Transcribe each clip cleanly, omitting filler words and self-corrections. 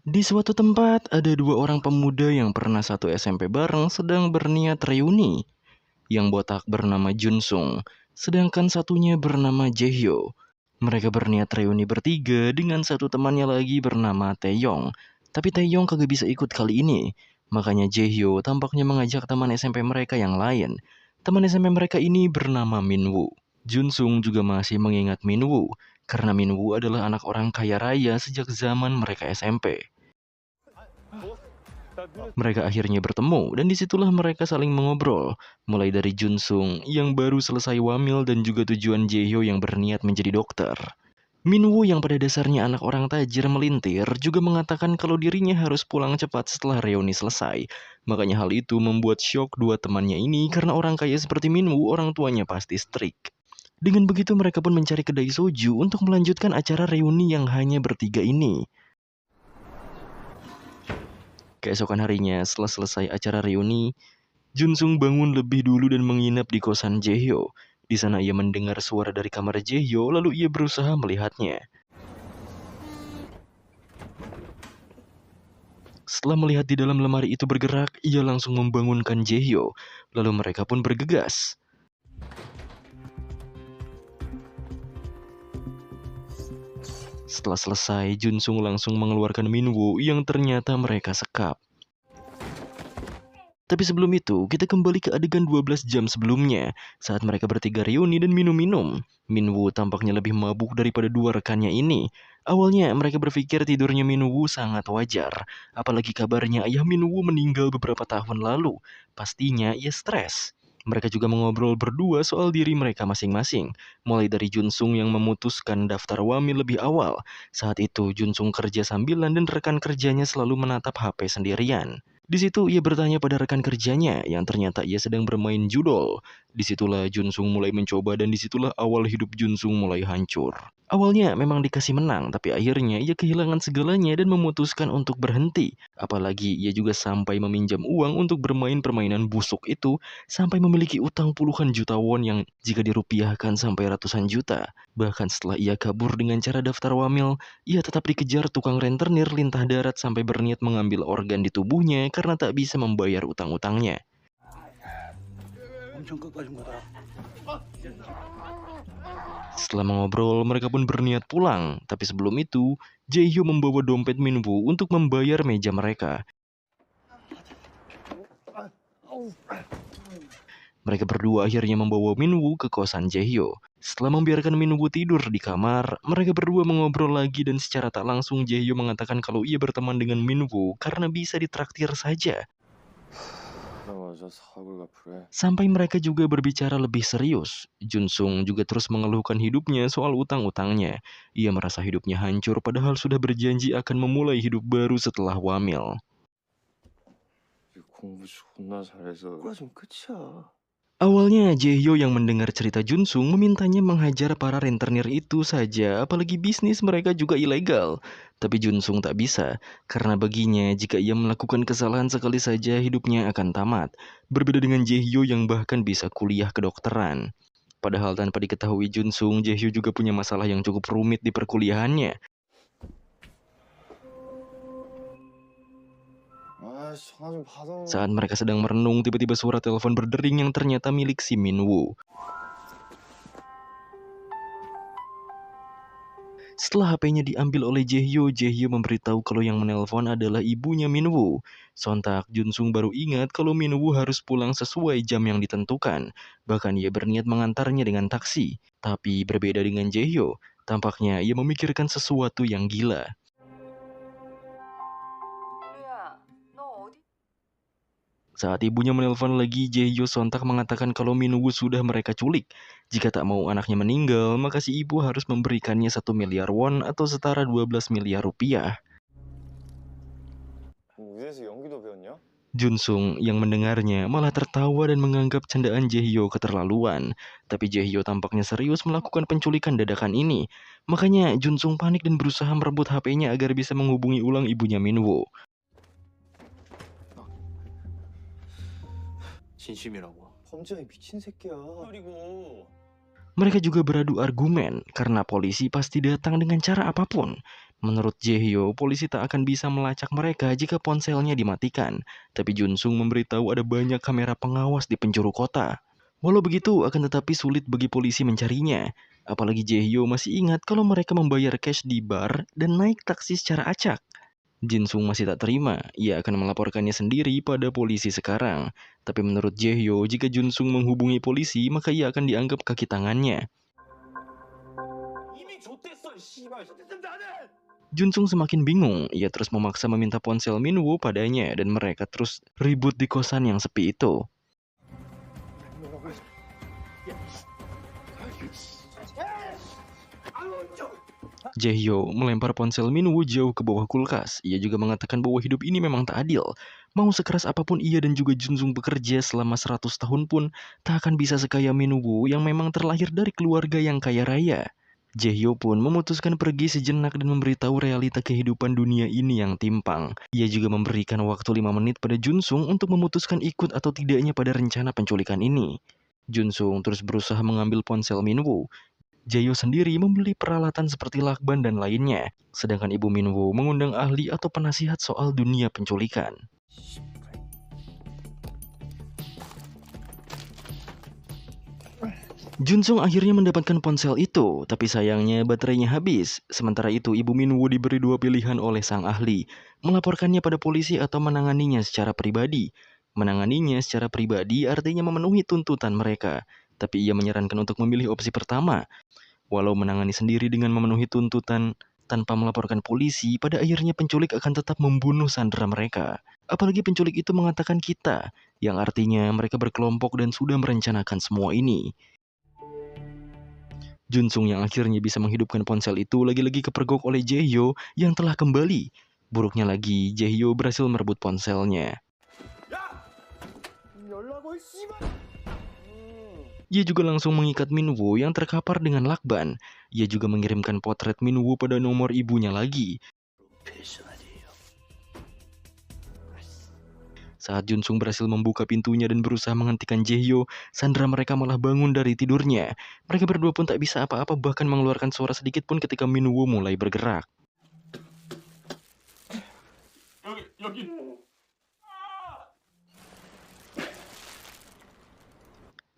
Di suatu tempat, ada dua orang pemuda yang pernah satu SMP bareng sedang berniat reuni. Yang botak bernama Junsung, sedangkan satunya bernama Jaehyo. Mereka berniat reuni bertiga dengan satu temannya lagi bernama Taeyong. Tapi Taeyong kagak bisa ikut kali ini. Makanya Jaehyo tampaknya mengajak teman SMP mereka yang lain. Teman SMP mereka ini bernama Minwoo. Junsung juga masih mengingat Minwoo, karena Minwoo adalah anak orang kaya raya sejak zaman mereka SMP. Mereka akhirnya bertemu dan disitulah mereka saling mengobrol. Mulai dari Junsung yang baru selesai wamil dan juga tujuan Jaehyo yang berniat menjadi dokter. Minwoo yang pada dasarnya anak orang tajir melintir juga mengatakan kalau dirinya harus pulang cepat setelah reuni selesai. Makanya hal itu membuat syok dua temannya ini karena orang kaya seperti Minwoo orang tuanya pasti strict. Dengan begitu mereka pun mencari kedai soju untuk melanjutkan acara reuni yang hanya bertiga ini. Keesokan harinya, setelah selesai acara reuni, Junsung bangun lebih dulu dan menginap di kosan Jaehyo. Di sana ia mendengar suara dari kamar Jaehyo, lalu ia berusaha melihatnya. Setelah melihat di dalam lemari itu bergerak, ia langsung membangunkan Jaehyo. Lalu mereka pun bergegas. Setelah selesai, Junsung langsung mengeluarkan Minwoo yang ternyata mereka sekap. Tapi sebelum itu, kita kembali ke adegan 12 jam sebelumnya, saat mereka bertiga reuni dan minum-minum. Minwoo tampaknya lebih mabuk daripada dua rekannya ini. Awalnya mereka berpikir tidurnya Minwoo sangat wajar, apalagi kabarnya ayah Minwoo meninggal beberapa tahun lalu. Pastinya ia stres. Mereka juga mengobrol berdua soal diri mereka masing-masing, mulai dari Junsung yang memutuskan daftar wamil lebih awal. Saat itu Junsung kerja sambilan dan rekan kerjanya selalu menatap HP sendirian. Di situ ia bertanya pada rekan kerjanya yang ternyata ia sedang bermain judol. Disitulah Junsung mulai mencoba dan disitulah awal hidup Junsung mulai hancur. Awalnya memang dikasih menang, tapi akhirnya ia kehilangan segalanya dan memutuskan untuk berhenti. Apalagi ia juga sampai meminjam uang untuk bermain permainan busuk itu, sampai memiliki utang puluhan juta won yang jika dirupiahkan sampai ratusan juta. Bahkan setelah ia kabur dengan cara daftar wamil, ia tetap dikejar tukang rentenir lintah darat sampai berniat mengambil organ di tubuhnya karena tak bisa membayar utang-utangnya. Setelah mengobrol, mereka pun berniat pulang. Tapi sebelum itu, Jaehyo membawa dompet Minwoo untuk membayar meja mereka. Mereka berdua akhirnya membawa Minwoo ke kosan Jaehyo. Setelah membiarkan Minwoo tidur di kamar, mereka berdua mengobrol lagi dan secara tak langsung Jaehyo mengatakan kalau ia berteman dengan Minwoo karena bisa ditraktir saja. Sampai mereka juga berbicara lebih serius. Junsung juga terus mengeluhkan hidupnya soal utang-utangnya. Ia merasa hidupnya hancur padahal sudah berjanji akan memulai hidup baru setelah wamil. Awalnya Jaehyo yang mendengar cerita Junsung memintanya menghajar para rentenir itu saja, apalagi bisnis mereka juga ilegal. Tapi Junsung tak bisa, karena baginya jika ia melakukan kesalahan sekali saja hidupnya akan tamat. Berbeda dengan Jaehyo yang bahkan bisa kuliah kedokteran. Padahal tanpa diketahui Junsung, Jaehyo juga punya masalah yang cukup rumit di perkuliahannya. Saat mereka sedang merenung, tiba-tiba suara telepon berdering yang ternyata milik si Minwoo. Setelah HP-nya diambil oleh Jaehyo, Jaehyo memberitahu kalau yang menelpon adalah ibunya Minwoo. Sontak, Junsung baru ingat kalau Minwoo harus pulang sesuai jam yang ditentukan. Bahkan ia berniat mengantarnya dengan taksi. Tapi berbeda dengan Jaehyo, tampaknya ia memikirkan sesuatu yang gila. Saat ibunya menelpon lagi, Jaehyo sontak mengatakan kalau Minwoo sudah mereka culik. Jika tak mau anaknya meninggal, maka si ibu harus memberikannya 1 miliar won atau setara 12 miliar rupiah. Junsung yang mendengarnya malah tertawa dan menganggap candaan Jaehyo keterlaluan. Tapi Jaehyo tampaknya serius melakukan penculikan dadakan ini. Makanya Junsung panik dan berusaha merebut HP-nya agar bisa menghubungi ulang ibunya Minwoo. 진심이라고. 범죄가 미친 새끼야. 그리고 Mereka juga beradu argumen karena polisi pasti datang dengan cara apapun. Menurut Jae-hyo, polisi tak akan bisa melacak mereka jika ponselnya dimatikan. Tapi Jun-sung memberitahu ada banyak kamera pengawas di penjuru kota. Walau begitu, akan tetapi sulit bagi polisi mencarinya. Apalagi Jae-hyo masih ingat kalau mereka membayar cash di bar dan naik taksi secara acak. Jin-sung masih tak terima, ia akan melaporkannya sendiri pada polisi sekarang. Tapi menurut Jae-hyo, jika Jun-sung menghubungi polisi, maka ia akan dianggap kaki tangannya. 이미 좆됐어, 씨발. 좆됐으면 나는. Jun-sung semakin bingung, ia terus memaksa meminta ponsel Min-woo padanya dan mereka terus ribut di kosan yang sepi itu. Jae-hyo melempar ponsel Min-woo jauh ke bawah kulkas. Ia juga mengatakan bahwa hidup ini memang tak adil. Mau sekeras apapun ia dan juga Jun-sung bekerja selama 100 tahun pun tak akan bisa sekaya Min-woo yang memang terlahir dari keluarga yang kaya raya. Jae-hyo pun memutuskan pergi sejenak dan memberitahu realita kehidupan dunia ini yang timpang. Ia juga memberikan waktu 5 menit pada Jun-sung untuk memutuskan ikut atau tidaknya pada rencana penculikan ini. Jun-sung terus berusaha mengambil ponsel Min-woo. Jae-hyo sendiri membeli peralatan seperti lakban dan lainnya, sedangkan ibu Min-woo mengundang ahli atau penasihat soal dunia penculikan. Jun-sung akhirnya mendapatkan ponsel itu, tapi sayangnya baterainya habis. Sementara itu, ibu Min-woo diberi 2 pilihan oleh sang ahli, melaporkannya pada polisi atau menanganinya secara pribadi. Menanganinya secara pribadi artinya memenuhi tuntutan mereka, tapi ia menyarankan untuk memilih opsi pertama. Walau menangani sendiri dengan memenuhi tuntutan tanpa melaporkan polisi, pada akhirnya penculik akan tetap membunuh sandera mereka. Apalagi penculik itu mengatakan kita, yang artinya mereka berkelompok dan sudah merencanakan semua ini. Jun-sung yang akhirnya bisa menghidupkan ponsel itu lagi-lagi kepergok oleh Jae-hyo yang telah kembali. Buruknya lagi, Jae-hyo berhasil merebut ponselnya. 연락 올 씨발. Ia juga langsung mengikat Min-woo yang terkapar dengan lakban. Ia juga mengirimkan potret Min-woo pada nomor ibunya lagi. Saat Jun-sung berhasil membuka pintunya dan berusaha menghentikan Jae-hyo, sandera mereka malah bangun dari tidurnya. Mereka berdua pun tak bisa apa-apa, bahkan mengeluarkan suara sedikit pun ketika Min-woo mulai bergerak. 여기.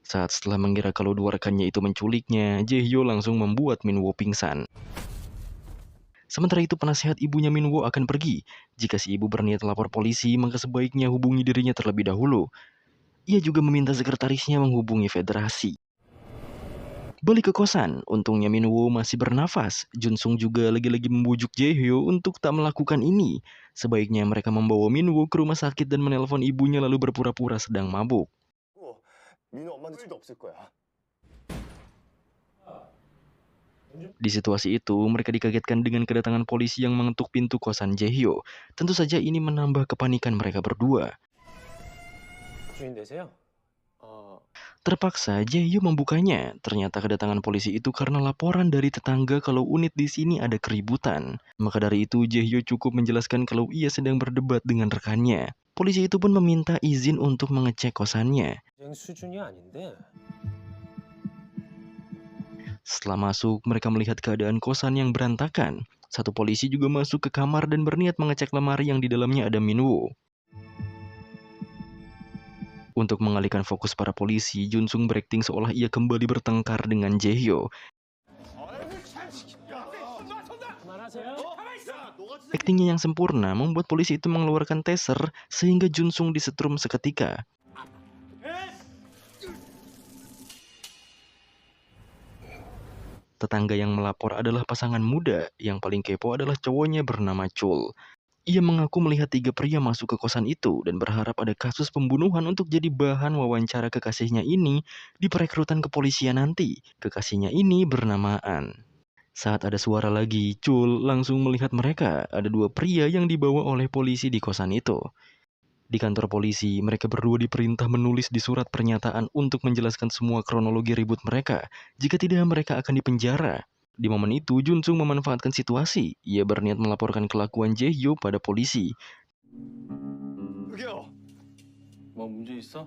Saat setelah mengira kalau dua rekannya itu menculiknya, Jae-hyo langsung membuat Min-woo pingsan. Sementara itu penasihat ibunya Min-woo akan pergi. Jika si ibu berniat lapor polisi, maka sebaiknya hubungi dirinya terlebih dahulu. Ia juga meminta sekretarisnya menghubungi federasi. Balik ke kosan, untungnya Min-woo masih bernafas. Jun-sung juga lagi-lagi membujuk Jae-hyo untuk tak melakukan ini. Sebaiknya mereka membawa Min-woo ke rumah sakit dan menelpon ibunya lalu berpura-pura sedang mabuk. 민호 엄마한테 술도 없을 거야. Di situasi itu, mereka dikagetkan dengan kedatangan polisi yang mengetuk pintu kosan Jae-hyo. Tentu saja ini menambah kepanikan mereka berdua. 주인 되세요? Terpaksa Jae-hyo membukanya. Ternyata kedatangan polisi itu karena laporan dari tetangga kalau unit di sini ada keributan. Maka dari itu Jae-hyo cukup menjelaskan kalau ia sedang berdebat dengan rekannya. Polisi itu pun meminta izin untuk mengecek kosannya. 쟁 수준이 아닌데. Setelah masuk, mereka melihat keadaan kosan yang berantakan. Satu polisi juga masuk ke kamar dan berniat mengecek lemari yang di dalamnya ada Min-woo. Untuk mengalihkan fokus para polisi, Jun-sung berakting seolah ia kembali bertengkar dengan Jae-hyo. Aktingnya yang sempurna membuat polisi itu mengeluarkan taser sehingga Jun-sung disetrum seketika. Tetangga yang melapor adalah pasangan muda. Yang paling kepo adalah cowoknya bernama Chul. Ia mengaku melihat 3 pria masuk ke kosan itu dan berharap ada kasus pembunuhan untuk jadi bahan wawancara kekasihnya ini di perekrutan kepolisian nanti. Kekasihnya ini bernama An. Saat ada suara lagi, Chul langsung melihat mereka. Ada 2 pria yang dibawa oleh polisi di kosan itu. Di kantor polisi, mereka berdua diperintah menulis di surat pernyataan untuk menjelaskan semua kronologi ribut mereka. Jika tidak, mereka akan dipenjara. Di momen itu, Jun-sung memanfaatkan situasi. Ia berniat melaporkan kelakuan Jae-hyo pada polisi. 여기요. 뭐 문제 있어?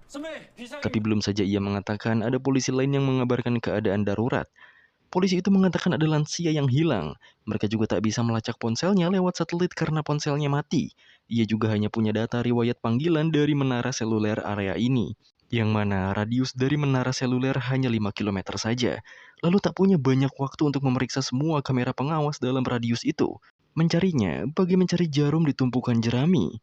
선배 비상이. Tapi belum saja ia mengatakan, ada polisi lain yang mengabarkan keadaan darurat. Polisi itu mengatakan ada lansia yang hilang. Mereka juga tak bisa melacak ponselnya lewat satelit karena ponselnya mati. Ia juga hanya punya data riwayat panggilan dari menara seluler area ini, yang mana radius dari menara seluler hanya 5 kilometer saja. Lalu tak punya banyak waktu untuk memeriksa semua kamera pengawas dalam radius itu. Mencarinya bagi mencari jarum di tumpukan jerami.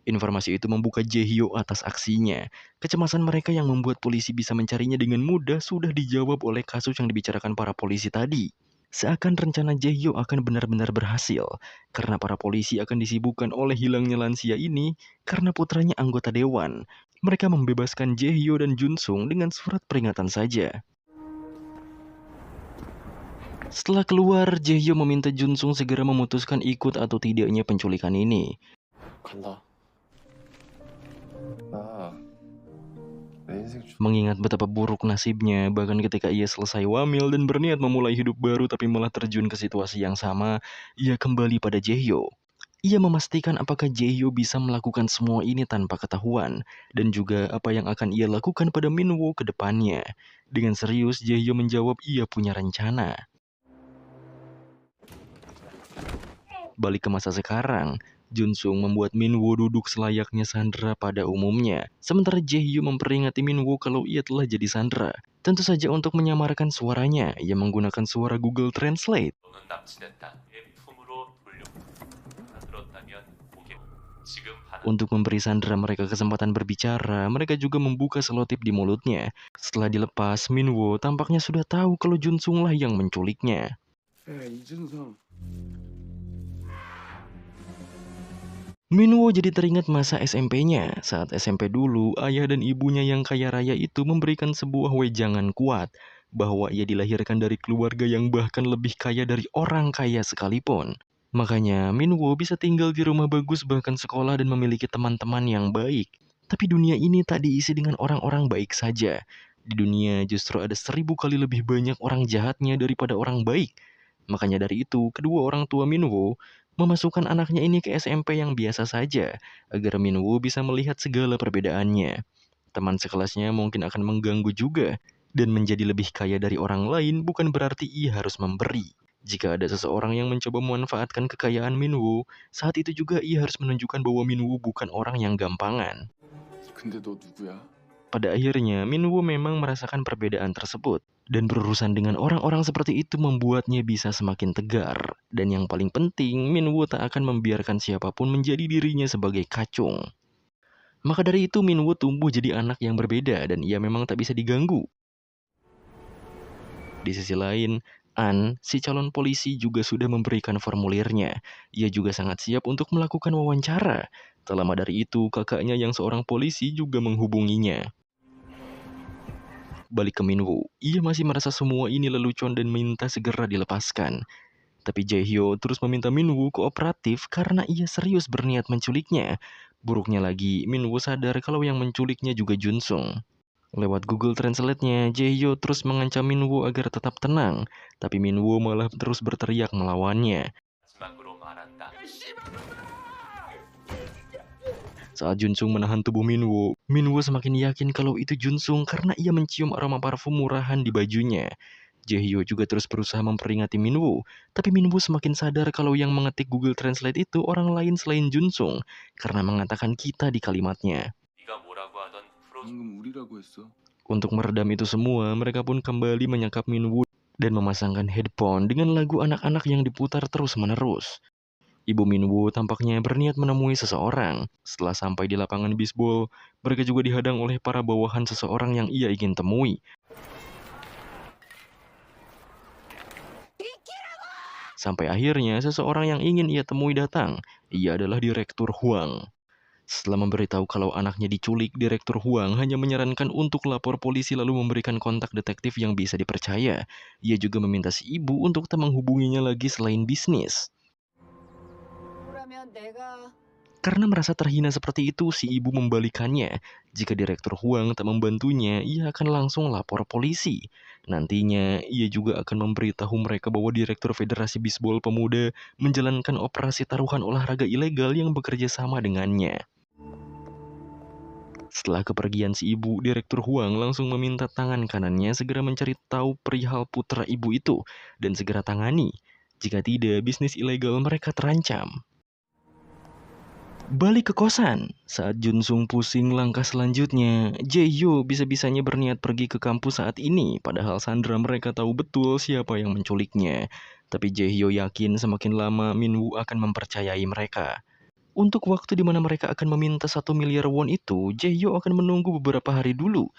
Informasi itu membuka Jae-hyo atas aksinya. Kecemasan mereka yang membuat polisi bisa mencarinya dengan mudah sudah dijawab oleh kasus yang dibicarakan para polisi tadi. Seakan rencana Jae-hyo akan benar-benar berhasil, karena para polisi akan disibukkan oleh hilangnya lansia ini karena putranya anggota dewan. Mereka membebaskan Jae-hyo dan Jun-sung dengan surat peringatan saja. Setelah keluar, Jae-hyo meminta Jun-sung segera memutuskan ikut atau tidaknya penculikan ini. 간다. 내 인생 Mengingat betapa buruk nasibnya, bahkan ketika ia selesai wamil dan berniat memulai hidup baru tapi malah terjun ke situasi yang sama, ia kembali pada Jae-hyo. Ia memastikan apakah Jae-hyo bisa melakukan semua ini tanpa ketahuan, dan juga apa yang akan ia lakukan pada Min-woo ke depannya. Dengan serius, Jae-hyo menjawab ia punya rencana. Balik ke masa sekarang, Jun-sung membuat Min-woo duduk selayaknya Sandra pada umumnya, sementara Jae-hyo memperingati Min-woo kalau ia telah jadi Sandra. Tentu saja untuk menyamarkan suaranya, ia menggunakan suara Google Translate. 너는 납치됐다. 내 품으로 돌려. 들었다면 보게. 지금 하나. Untuk memberi Sandra mereka kesempatan berbicara, mereka juga membuka selotip di mulutnya. Setelah dilepas, Min-woo tampaknya sudah tahu kalau Jun-sung lah yang menculiknya. 이준성. Min-woo jadi teringat masa SMP-nya. Saat SMP dulu, ayah dan ibunya yang kaya raya itu memberikan sebuah wejangan kuat bahwa ia dilahirkan dari keluarga yang bahkan lebih kaya dari orang kaya sekalipun. Makanya, Min-woo bisa tinggal di rumah bagus bahkan sekolah dan memiliki teman-teman yang baik. Tapi dunia ini tak diisi dengan orang-orang baik saja. Di dunia justru ada 1000 kali lebih banyak orang jahatnya daripada orang baik. Makanya dari itu, kedua orang tua Min-woo memasukkan anaknya ini ke SMP yang biasa saja, agar Min-woo bisa melihat segala perbedaannya. Teman sekelasnya mungkin akan mengganggu juga, dan menjadi lebih kaya dari orang lain bukan berarti ia harus memberi. Jika ada seseorang yang mencoba memanfaatkan kekayaan Min-woo, saat itu juga ia harus menunjukkan bahwa Min-woo bukan orang yang gampangan. 근데 너 누구야? Pada akhirnya, Min-woo memang merasakan perbedaan tersebut. Dan berurusan dengan orang-orang seperti itu membuatnya bisa semakin tegar. Dan yang paling penting, Min-woo tak akan membiarkan siapapun menjadi dirinya sebagai kacung. Maka dari itu, Min-woo tumbuh jadi anak yang berbeda dan ia memang tak bisa diganggu. Di sisi lain, An, si calon polisi juga sudah memberikan formulirnya. Ia juga sangat siap untuk melakukan wawancara. Tak lama dari itu, kakaknya yang seorang polisi juga menghubunginya. Balik ke Min-woo, ia masih merasa semua ini lelucon dan minta segera dilepaskan. Tapi Jae-hyo terus meminta Min-woo kooperatif karena ia serius berniat menculiknya. Buruknya lagi, Min-woo sadar kalau yang menculiknya juga Jun-sung. Lewat Google Translate-nya, Jae-hyo terus mengancam Min-woo agar tetap tenang. Tapi Min-woo malah terus berteriak melawannya. 마지막으로 말한다. Saat Jun-sung menahan tubuh Min-woo, Min-woo semakin yakin kalau itu Jun-sung karena ia mencium aroma parfum murahan di bajunya. Jae-hyo juga terus berusaha memperingati Min-woo, tapi Min-woo semakin sadar kalau yang mengetik Google Translate itu orang lain selain Jun-sung karena mengatakan kita di kalimatnya. 네가 뭐라고 하던 프로 방금 우리라고 했어. Untuk meredam itu semua, mereka pun kembali menyekap Min-woo dan memasangkan headphone dengan lagu anak-anak yang diputar terus-menerus. Ibu Min-woo tampaknya berniat menemui seseorang. Setelah sampai di lapangan bisbol, mereka juga dihadang oleh para bawahan seseorang yang ia ingin temui. Sampai akhirnya seseorang yang ingin ia temui datang. Ia adalah Direktur Huang. Setelah memberitahu kalau anaknya diculik, Direktur Huang hanya menyarankan untuk lapor polisi lalu memberikan kontak detektif yang bisa dipercaya. Ia juga meminta si ibu untuk tak menghubunginya lagi selain bisnis. Karena merasa terhina seperti itu, si ibu membalikannya. Jika Direktur Huang tak membantunya, ia akan langsung lapor polisi. Nantinya, ia juga akan memberitahu mereka bahwa Direktur Federasi Bisbol Pemuda menjalankan operasi taruhan olahraga ilegal yang bekerja sama dengannya. Setelah kepergian si ibu, Direktur Huang langsung meminta tangan kanannya segera mencari tahu perihal putra ibu itu dan segera tangani. Jika tidak, bisnis ilegal mereka terancam. Balik ke kosan, saat Junsung pusing langkah selanjutnya, Jae-hyo bisa-bisanya berniat pergi ke kampus saat ini, padahal Sandra mereka tahu betul siapa yang menculiknya. Tapi Jae-hyo yakin semakin lama Min-woo akan mempercayai mereka. Untuk waktu di mana mereka akan meminta 1 miliar won itu, Jae-hyo akan menunggu beberapa hari dulu.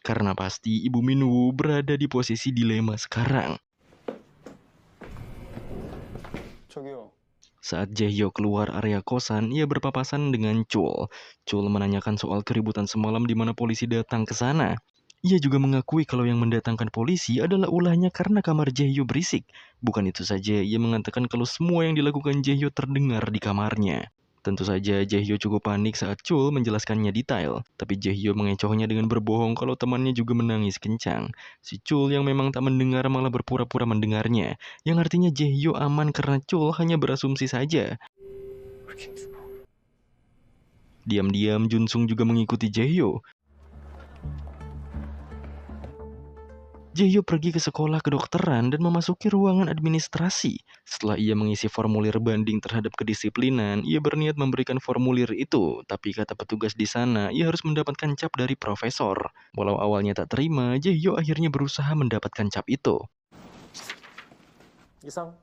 Karena pasti ibu Min-woo berada di posisi dilema sekarang. 저기요. Saat Jae-hyo keluar area kosan, ia berpapasan dengan Chul. Chul menanyakan soal keributan semalam di mana polisi datang ke sana. Ia juga mengakui kalau yang mendatangkan polisi adalah ulahnya karena kamar Jae-hyo berisik. Bukan itu saja, ia mengatakan kalau semua yang dilakukan Jae-hyo terdengar di kamarnya. Tentu saja Jae-hyo cukup panik saat Chul menjelaskannya detail, tapi Jae-hyo mengecohnya dengan berbohong kalau temannya juga menangis kencang. Si Chul yang memang tak mendengar malah berpura-pura mendengarnya, yang artinya Jae-hyo aman karena Chul hanya berasumsi saja. Diam-diam Junsung juga mengikuti Jae-hyo. Jae-hyo pergi ke sekolah kedokteran dan memasuki ruangan administrasi. Setelah ia mengisi formulir banding terhadap kedisiplinan, ia berniat memberikan formulir itu, tapi kata petugas di sana, ia harus mendapatkan cap dari profesor. Walau awalnya tak terima, Jae-hyo akhirnya berusaha mendapatkan cap itu. 이상.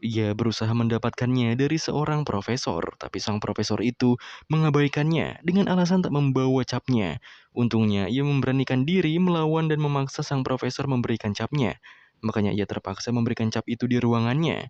Ia berusaha mendapatkannya dari seorang profesor, tapi sang profesor itu mengabaikannya dengan alasan tak membawa capnya. Untungnya, ia memberanikan diri melawan dan memaksa sang profesor memberikan capnya. Makanya ia terpaksa memberikan cap itu di ruangannya.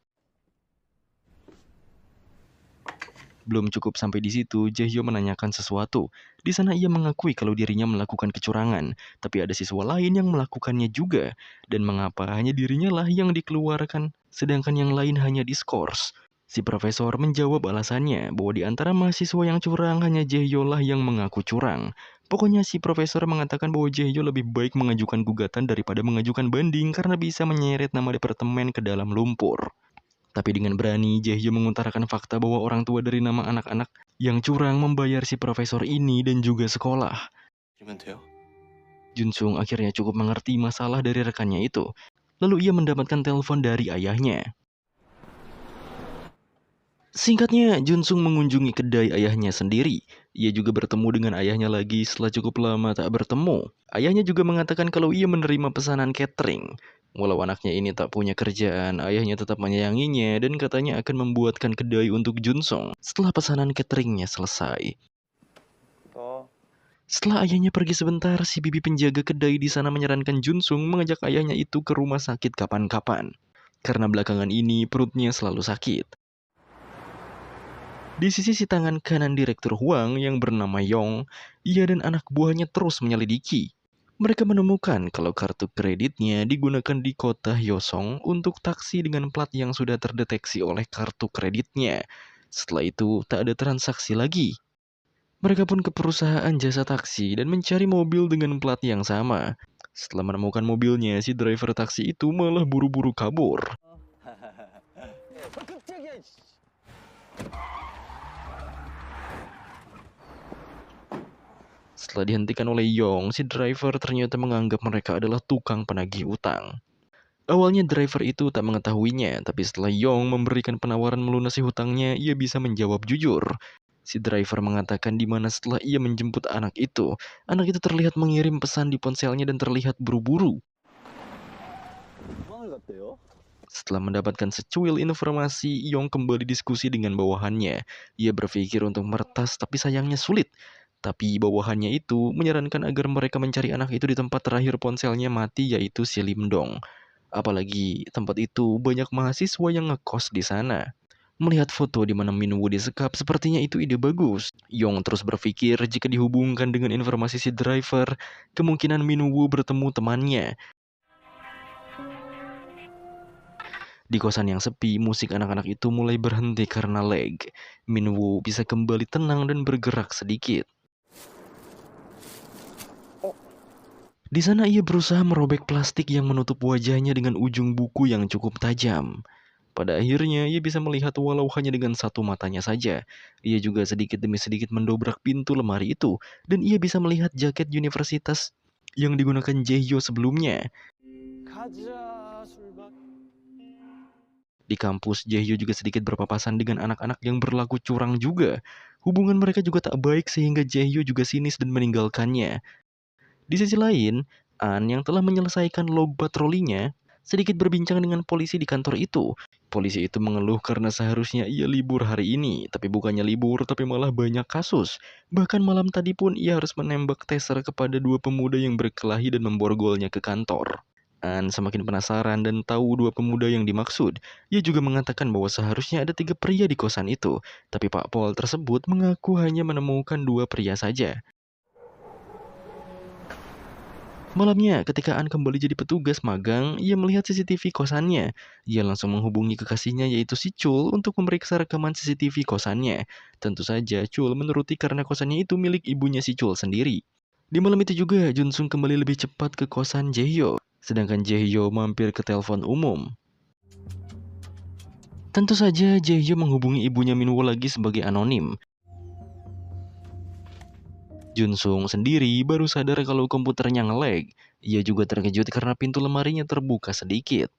Belum cukup sampai di situ, Jae-hyo menanyakan sesuatu. Di sana ia mengakui kalau dirinya melakukan kecurangan, tapi ada siswa lain yang melakukannya juga. Dan mengapa hanya dirinya lah yang dikeluarkan, sedangkan yang lain hanya diskors. Si profesor menjawab alasannya bahwa di antara mahasiswa yang curang hanya Jae-hyo lah yang mengaku curang. Pokoknya si profesor mengatakan bahwa Jae-hyo lebih baik mengajukan gugatan daripada mengajukan banding karena bisa menyeret nama departemen ke dalam lumpur. Tapi dengan berani, Jae-hyo mengutarakan fakta bahwa orang tua dari nama anak-anak yang curang membayar si profesor ini dan juga sekolah. 이면 돼요? Junsung akhirnya cukup mengerti masalah dari rekannya itu. Lalu ia mendapatkan telepon dari ayahnya. Singkatnya, Junsung mengunjungi kedai ayahnya sendiri. Ia juga bertemu dengan ayahnya lagi setelah cukup lama tak bertemu. Ayahnya juga mengatakan kalau ia menerima pesanan catering. Walau anaknya ini tak punya kerjaan, ayahnya tetap menyayanginya dan katanya akan membuatkan kedai untuk Junsung setelah pesanan cateringnya selesai. Setelah ayahnya pergi sebentar, si bibi penjaga kedai di sana menyarankan Junsung mengajak ayahnya itu ke rumah sakit kapan-kapan. Karena belakangan ini perutnya selalu sakit. Di sisi tangan kanan Direktur Huang yang bernama Yong, ia dan anak buahnya terus menyelidiki. Mereka menemukan kalau kartu kreditnya digunakan di kota Hyosong untuk taksi dengan plat yang sudah terdeteksi oleh kartu kreditnya. Setelah itu, tak ada transaksi lagi. Mereka pun ke perusahaan jasa taksi dan mencari mobil dengan plat yang sama. Setelah menemukan mobilnya, si driver taksi itu malah buru-buru kabur. Setelah dihentikan oleh Yong, si driver ternyata menganggap mereka adalah tukang penagih utang. Awalnya driver itu tak mengetahuinya, tapi setelah Yong memberikan penawaran melunasi hutangnya, ia bisa menjawab jujur. Si driver mengatakan di mana setelah ia menjemput anak itu terlihat mengirim pesan di ponselnya dan terlihat buru-buru. Setelah mendapatkan secuil informasi, Yong kembali diskusi dengan bawahannya. Ia berpikir untuk meretas, tapi sayangnya sulit. Tapi bawahannya itu menyarankan agar mereka mencari anak itu di tempat terakhir ponselnya mati, yaitu si Lim Dong. Apalagi tempat itu banyak mahasiswa yang ngekos di sana. Melihat foto di mana Min-woo disekap, sepertinya itu ide bagus. Yong terus berpikir jika dihubungkan dengan informasi si driver, kemungkinan Min-woo bertemu temannya. Di kosan yang sepi, musik anak-anak itu mulai berhenti karena lag. Min-woo bisa kembali tenang dan bergerak sedikit. Di sana ia berusaha merobek plastik yang menutup wajahnya dengan ujung buku yang cukup tajam. Pada akhirnya, ia bisa melihat walau hanya dengan satu matanya saja. Ia juga sedikit demi sedikit mendobrak pintu lemari itu, dan ia bisa melihat jaket universitas yang digunakan Jae-hyo sebelumnya. Di kampus, Jae-hyo juga sedikit berpapasan dengan anak-anak yang berlaku curang juga. Hubungan mereka juga tak baik sehingga Jae-hyo juga sinis dan meninggalkannya. Di sisi lain, An yang telah menyelesaikan log patrolinya sedikit berbincang dengan polisi di kantor itu. Polisi itu mengeluh karena seharusnya ia libur hari ini, tapi bukannya libur, tapi malah banyak kasus. Bahkan malam tadi pun ia harus menembak taser kepada dua pemuda yang berkelahi dan memborgolnya ke kantor. An semakin penasaran dan tahu dua pemuda yang dimaksud. Ia juga mengatakan bahwa seharusnya ada 3 pria di kosan itu, tapi Pak Pol tersebut mengaku hanya menemukan 2 pria saja. Malamnya, ketika An kembali jadi petugas magang, ia melihat CCTV kosannya. Ia langsung menghubungi kekasihnya yaitu si Chul untuk memeriksa rekaman CCTV kosannya. Tentu saja, Chul menuruti karena kosannya itu milik ibunya si Chul sendiri. Di malam itu juga, Junsung kembali lebih cepat ke kosan Jae-hyo, sedangkan Jae-hyo mampir ke telepon umum. Tentu saja, Jae-hyo menghubungi ibunya Minwoo lagi sebagai anonim. Junsung sendiri baru sadar kalau komputernya nge-lag. Ia juga terkejut karena pintu lemarinya terbuka sedikit.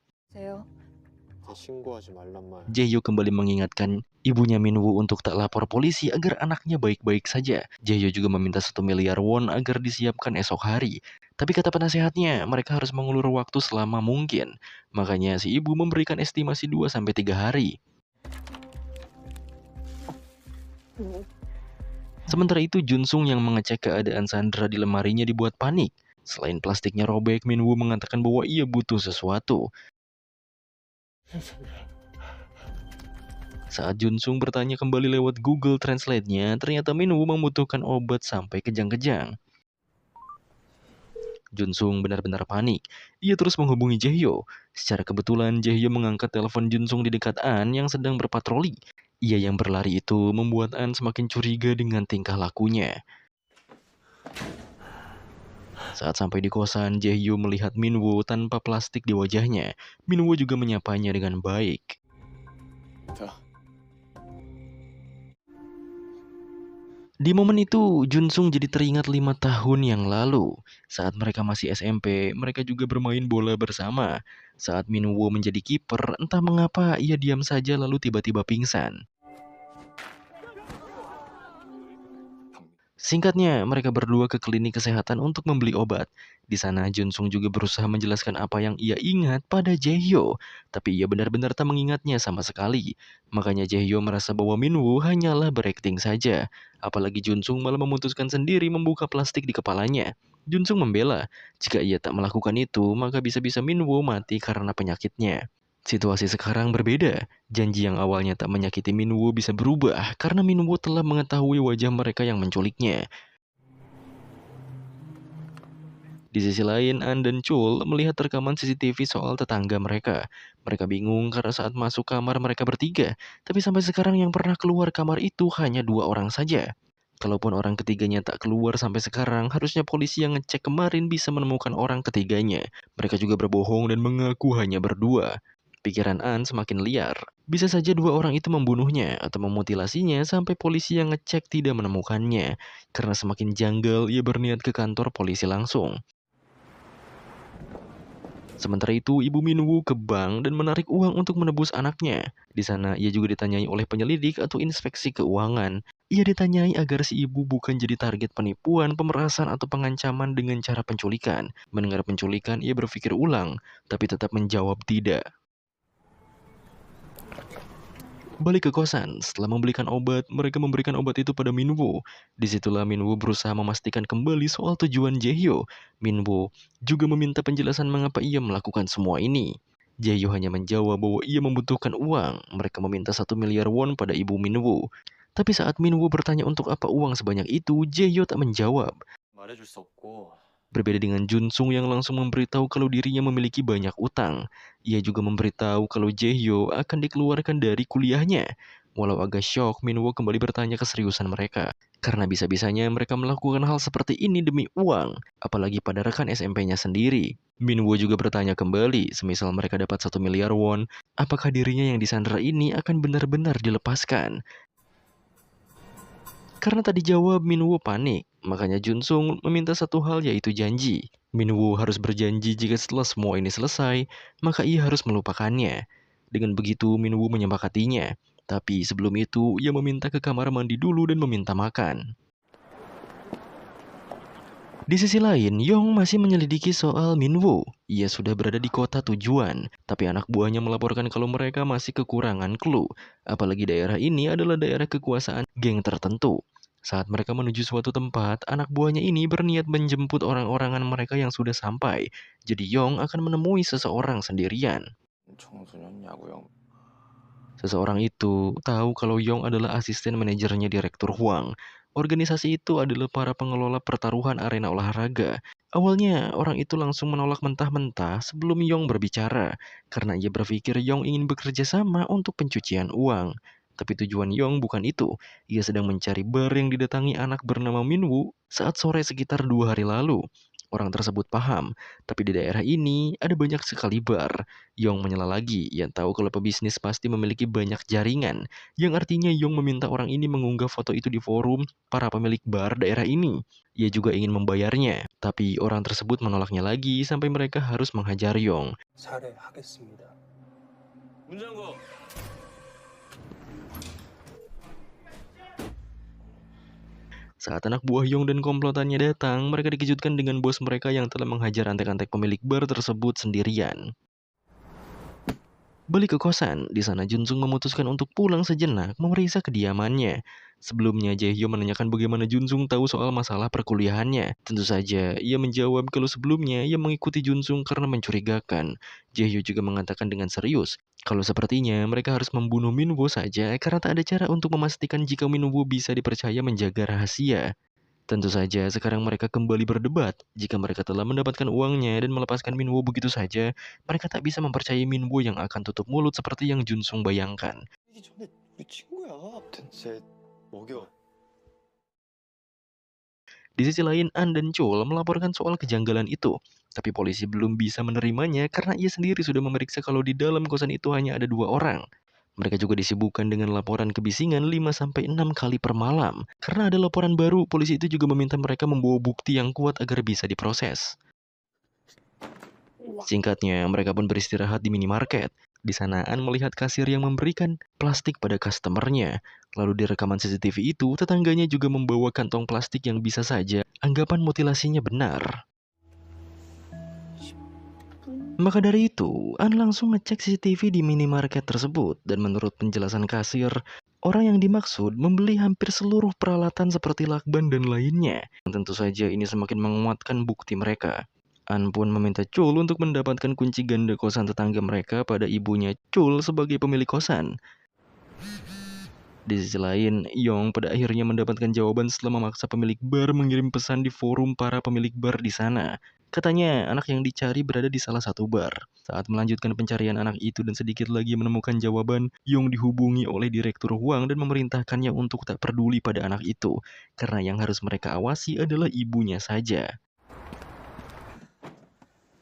신고하지 말란 말. Jae-hyo kembali mengingatkan ibunya Minwoo untuk tak lapor polisi agar anaknya baik-baik saja. Jae-hyo juga meminta 1 miliar won agar disiapkan esok hari. Tapi kata penasehatnya, mereka harus mengulur waktu selama mungkin. Makanya si ibu memberikan estimasi 2-3 hari. Sementara itu, Junsung yang mengecek keadaan Sandra di lemarinya dibuat panik. Selain plastiknya robek, Minwoo mengatakan bahwa ia butuh sesuatu. Saat Junsung bertanya kembali lewat Google Translate-nya, ternyata Minwoo membutuhkan obat sampai kejang-kejang. Junsung benar-benar panik. Ia terus menghubungi Jae-hyo. Secara kebetulan, Jae-hyo mengangkat telepon Junsung di dekat An yang sedang berpatroli. Ia yang berlari itu membuat An semakin curiga dengan tingkah lakunya. Saat sampai di kosan, Jae-hyo melihat Minwoo tanpa plastik di wajahnya. Minwoo juga menyapanya dengan baik. 자, Di momen itu, Junsung jadi teringat 5 tahun yang lalu. Saat mereka masih SMP, mereka juga bermain bola bersama. Saat Minwoo menjadi kiper, entah mengapa ia diam saja lalu tiba-tiba pingsan. Singkatnya, mereka berdua ke klinik kesehatan untuk membeli obat. Di sana, Junsung juga berusaha menjelaskan apa yang ia ingat pada Jae-hyo, tapi ia benar-benar tak mengingatnya sama sekali. Makanya Jae-hyo merasa bahwa Minwoo hanyalah berakting saja. Apalagi Junsung malah memutuskan sendiri membuka plastik di kepalanya. Junsung membela, jika ia tak melakukan itu, maka bisa-bisa Minwoo mati karena penyakitnya. Situasi sekarang berbeda. Janji yang awalnya tak menyakiti Minwoo bisa berubah karena Minwoo telah mengetahui wajah mereka yang menculiknya. Di sisi lain, An dan Chul melihat rekaman CCTV soal tetangga mereka. Mereka bingung karena saat masuk kamar mereka bertiga, tapi sampai sekarang yang pernah keluar kamar itu hanya 2 orang saja. Kalaupun orang ketiganya tak keluar sampai sekarang, harusnya polisi yang ngecek kemarin bisa menemukan orang ketiganya. Mereka juga berbohong dan mengaku hanya berdua. Pikiran An semakin liar. Bisa saja 2 orang itu membunuhnya atau memutilasinya sampai polisi yang ngecek tidak menemukannya. Karena semakin janggal, ia berniat ke kantor polisi langsung. Sementara itu, ibu Minwoo ke bank dan menarik uang untuk menebus anaknya. Di sana, ia juga ditanyai oleh penyelidik atau inspeksi keuangan. Ia ditanyai agar si ibu bukan jadi target penipuan, pemerasan, atau pengancaman dengan cara penculikan. Mendengar penculikan, ia berpikir ulang, tapi tetap menjawab tidak. Balik ke kosan, setelah membelikan obat, mereka memberikan obat itu pada Minwoo. Disitulah Minwoo berusaha memastikan kembali soal tujuan Jae-hyo. Minwoo juga meminta penjelasan mengapa ia melakukan semua ini. Jae-hyo hanya menjawab bahwa ia membutuhkan uang. Mereka meminta 1 miliar won pada ibu Minwoo. Tapi saat Minwoo bertanya untuk apa uang sebanyak itu, Jae-hyo tak menjawab. 말해줄 수 없고. Berbeda dengan Junsung yang langsung memberitahu kalau dirinya memiliki banyak utang. Ia juga memberitahu kalau Jae-hyo akan dikeluarkan dari kuliahnya. Walau agak syok, Minwoo kembali bertanya keseriusan mereka. Karena bisa-bisanya mereka melakukan hal seperti ini demi uang, apalagi pada rekan SMP-nya sendiri. Minwoo juga bertanya kembali, semisal mereka dapat 1 miliar won, apakah dirinya yang disandera ini akan benar-benar dilepaskan? Karena tadi jawab, Minwoo panik. Makanya Junsung meminta satu hal, yaitu janji. Minwoo harus berjanji jika setelah semua ini selesai, maka ia harus melupakannya. Dengan begitu, Minwoo menyepakatinya. Tapi sebelum itu, ia meminta ke kamar mandi dulu dan meminta makan. Di sisi lain, Yong masih menyelidiki soal Minwoo. Ia sudah berada di kota tujuan, tapi anak buahnya melaporkan kalau mereka masih kekurangan clue. Apalagi daerah ini adalah daerah kekuasaan geng tertentu. Saat mereka menuju suatu tempat, anak buahnya ini berniat menjemput orang-orangan mereka yang sudah sampai. Jadi Yong akan menemui seseorang sendirian. 청소년 야구형. Seseorang itu tahu kalau Yong adalah asisten manajernya Direktur Huang. Organisasi itu adalah para pengelola pertaruhan arena olahraga. Awalnya, orang itu langsung menolak mentah-mentah sebelum Yong berbicara, karena ia berpikir Yong ingin bekerja sama untuk pencucian uang. Tapi tujuan Yong bukan itu. Ia sedang mencari bar yang didatangi anak bernama Minwoo saat sore sekitar 2 hari lalu. Orang tersebut paham, tapi di daerah ini ada banyak sekali bar. Yong menyela lagi, ia tahu kalau pebisnis pasti memiliki banyak jaringan, yang artinya Yong meminta orang ini mengunggah foto itu di forum para pemilik bar daerah ini. Ia juga ingin membayarnya, tapi orang tersebut menolaknya lagi sampai mereka harus menghajar Yong. 살해하겠습니다. 문장고. Saat anak buah Yong dan komplotannya datang, mereka dikejutkan dengan bos mereka yang telah menghajar antek-antek pemilik bar tersebut sendirian. Balik ke kosan, di sana Junsung memutuskan untuk pulang sejenak memeriksa kediamannya. Sebelumnya, Jaehyo menanyakan bagaimana Junsung tahu soal masalah perkuliahannya. Tentu saja, ia menjawab kalau sebelumnya ia mengikuti Junsung karena mencurigakan. Jaehyo juga mengatakan dengan serius, kalau sepertinya mereka harus membunuh Minwoo saja karena tak ada cara untuk memastikan jika Minwoo bisa dipercaya menjaga rahasia. Tentu saja sekarang mereka kembali berdebat. Jika mereka telah mendapatkan uangnya dan melepaskan Minwoo begitu saja, mereka tak bisa mempercayai Minwoo yang akan tutup mulut seperti yang Junsung bayangkan. 이기 전에 우리 친구야. 대체 먹여. Di sisi lain, An dan Chul melaporkan soal kejanggalan itu. Tapi polisi belum bisa menerimanya karena ia sendiri sudah memeriksa kalau di dalam kosan itu hanya ada 2 orang. Mereka juga disibukkan dengan laporan kebisingan 5-6 kali per malam. Karena ada laporan baru, polisi itu juga meminta mereka membawa bukti yang kuat agar bisa diproses. Singkatnya, mereka pun beristirahat di minimarket. Di sana, An melihat kasir yang memberikan plastik pada customernya. Lalu di rekaman CCTV itu, tetangganya juga membawa kantong plastik yang bisa saja anggapan mutilasinya benar. Maka dari itu, An langsung ngecek CCTV di minimarket tersebut dan menurut penjelasan kasir, orang yang dimaksud membeli hampir seluruh peralatan seperti lakban dan lainnya. Tentu saja ini semakin menguatkan bukti mereka. An pun meminta Chul untuk mendapatkan kunci ganda kosan tetangga mereka pada ibunya Chul sebagai pemilik kosan. Di sisi lain, Yong pada akhirnya mendapatkan jawaban setelah memaksa pemilik bar mengirim pesan di forum para pemilik bar di sana. Katanya, anak yang dicari berada di salah satu bar. Saat melanjutkan pencarian anak itu dan sedikit lagi menemukan jawaban, Yong dihubungi oleh Direktur Huang dan memerintahkannya untuk tak peduli pada anak itu, karena yang harus mereka awasi adalah ibunya saja.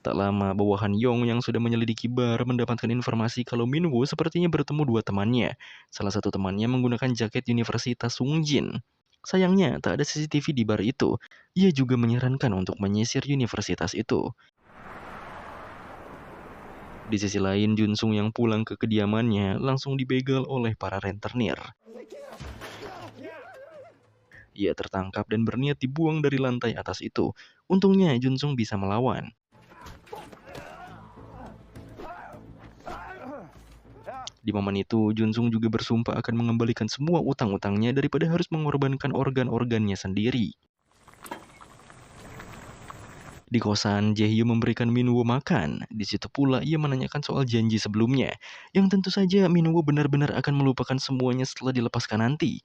Tak lama, bawahan Yong yang sudah menyelidiki bar mendapatkan informasi kalau Minwoo sepertinya bertemu 2 temannya. Salah satu temannya menggunakan jaket Universitas Sungjin. Sayangnya, tak ada CCTV di bar itu. Ia juga menyarankan untuk menyisir universitas itu. Di sisi lain, Junsung yang pulang ke kediamannya langsung dibegal oleh para rentenir. Ia tertangkap dan berniat dibuang dari lantai atas itu. Untungnya, Junsung bisa melawan. Di momen itu, Junsung juga bersumpah akan mengembalikan semua utang-utangnya daripada harus mengorbankan organ-organnya sendiri. Di kosan, Jaehyo memberikan Minwoo makan. Di situ pula ia menanyakan soal janji sebelumnya, yang tentu saja Minwoo benar-benar akan melupakan semuanya setelah dilepaskan nanti.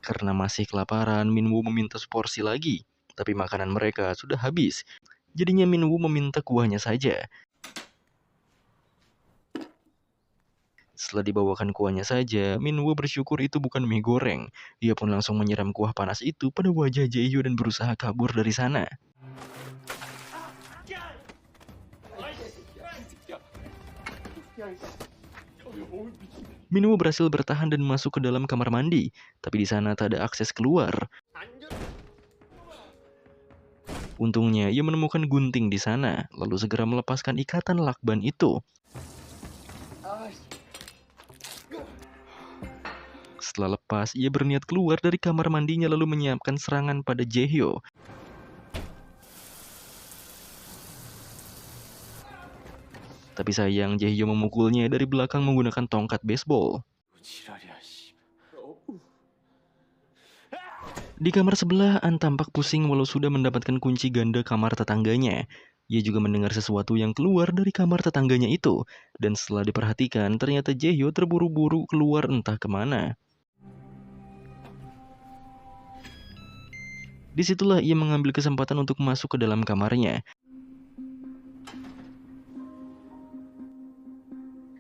Karena masih kelaparan, Minwoo meminta seporsi lagi, tapi makanan mereka sudah habis. Jadinya Minwoo meminta kuahnya saja. Setelah dibawakan kuahnya saja, Minwoo bersyukur itu bukan mie goreng. Ia pun langsung menyiram kuah panas itu pada wajah Jae-hyo dan berusaha kabur dari sana. Minwoo berhasil bertahan dan masuk ke dalam kamar mandi, tapi di sana tak ada akses keluar. Untungnya, ia menemukan gunting di sana, lalu segera melepaskan ikatan lakban itu. Setelah lepas, ia berniat keluar dari kamar mandinya lalu menyiapkan serangan pada Jae-hyo. Tapi sayang, Jae-hyo memukulnya dari belakang menggunakan tongkat baseball. 지랄이야, 씨. Di kamar sebelah, An tampak pusing walau sudah mendapatkan kunci ganda kamar tetangganya. Ia juga mendengar sesuatu yang keluar dari kamar tetangganya itu. Dan setelah diperhatikan, ternyata Jae-hyo terburu-buru keluar entah kemana. Disitulah ia mengambil kesempatan untuk masuk ke dalam kamarnya.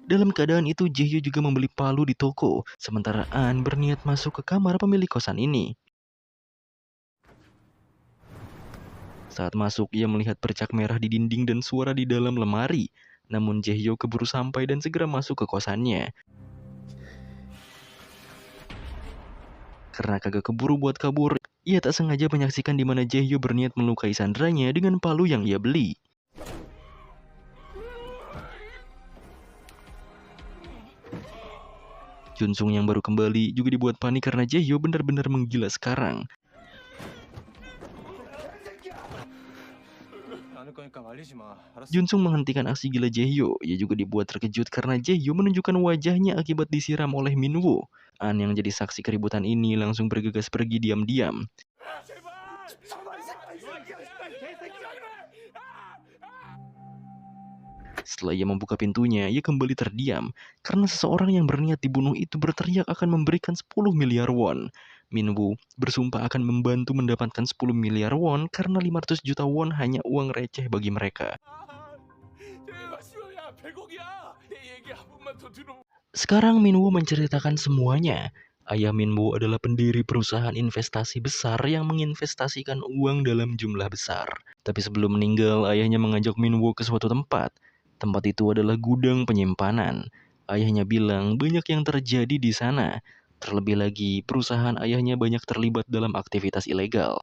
Dalam keadaan itu, Jae-hyo juga membeli palu di toko, sementara An berniat masuk ke kamar pemilik kosan ini. Saat masuk, ia melihat percak merah di dinding dan suara di dalam lemari. Namun Jae-hyo keburu sampai dan segera masuk ke kosannya. Karena kagak keburu buat kabur, ia tak sengaja menyaksikan di mana Jae-hyo berniat melukai sandranya dengan palu yang ia beli. Junsung yang baru kembali juga dibuat panik karena Jae-hyo benar-benar menggila sekarang. Junsung menghentikan aksi gila Jae-hyo. Ia juga dibuat terkejut karena Jae-hyo menunjukkan wajahnya akibat disiram oleh Minwoo. An yang jadi saksi keributan ini langsung bergegas pergi diam-diam. Setelah ia membuka pintunya, ia kembali terdiam karena seseorang yang berniat dibunuh itu berteriak akan memberikan 10 miliar won. Minwoo bersumpah akan membantu mendapatkan 10 miliar won karena 500 juta won hanya uang receh bagi mereka. Sekarang Minwoo menceritakan semuanya. Ayah Minwoo adalah pendiri perusahaan investasi besar yang menginvestasikan uang dalam jumlah besar. Tapi sebelum meninggal, ayahnya mengajak Minwoo ke suatu tempat. Tempat itu adalah gudang penyimpanan. Ayahnya bilang banyak yang terjadi di sana. Terlebih lagi, perusahaan ayahnya banyak terlibat dalam aktivitas ilegal.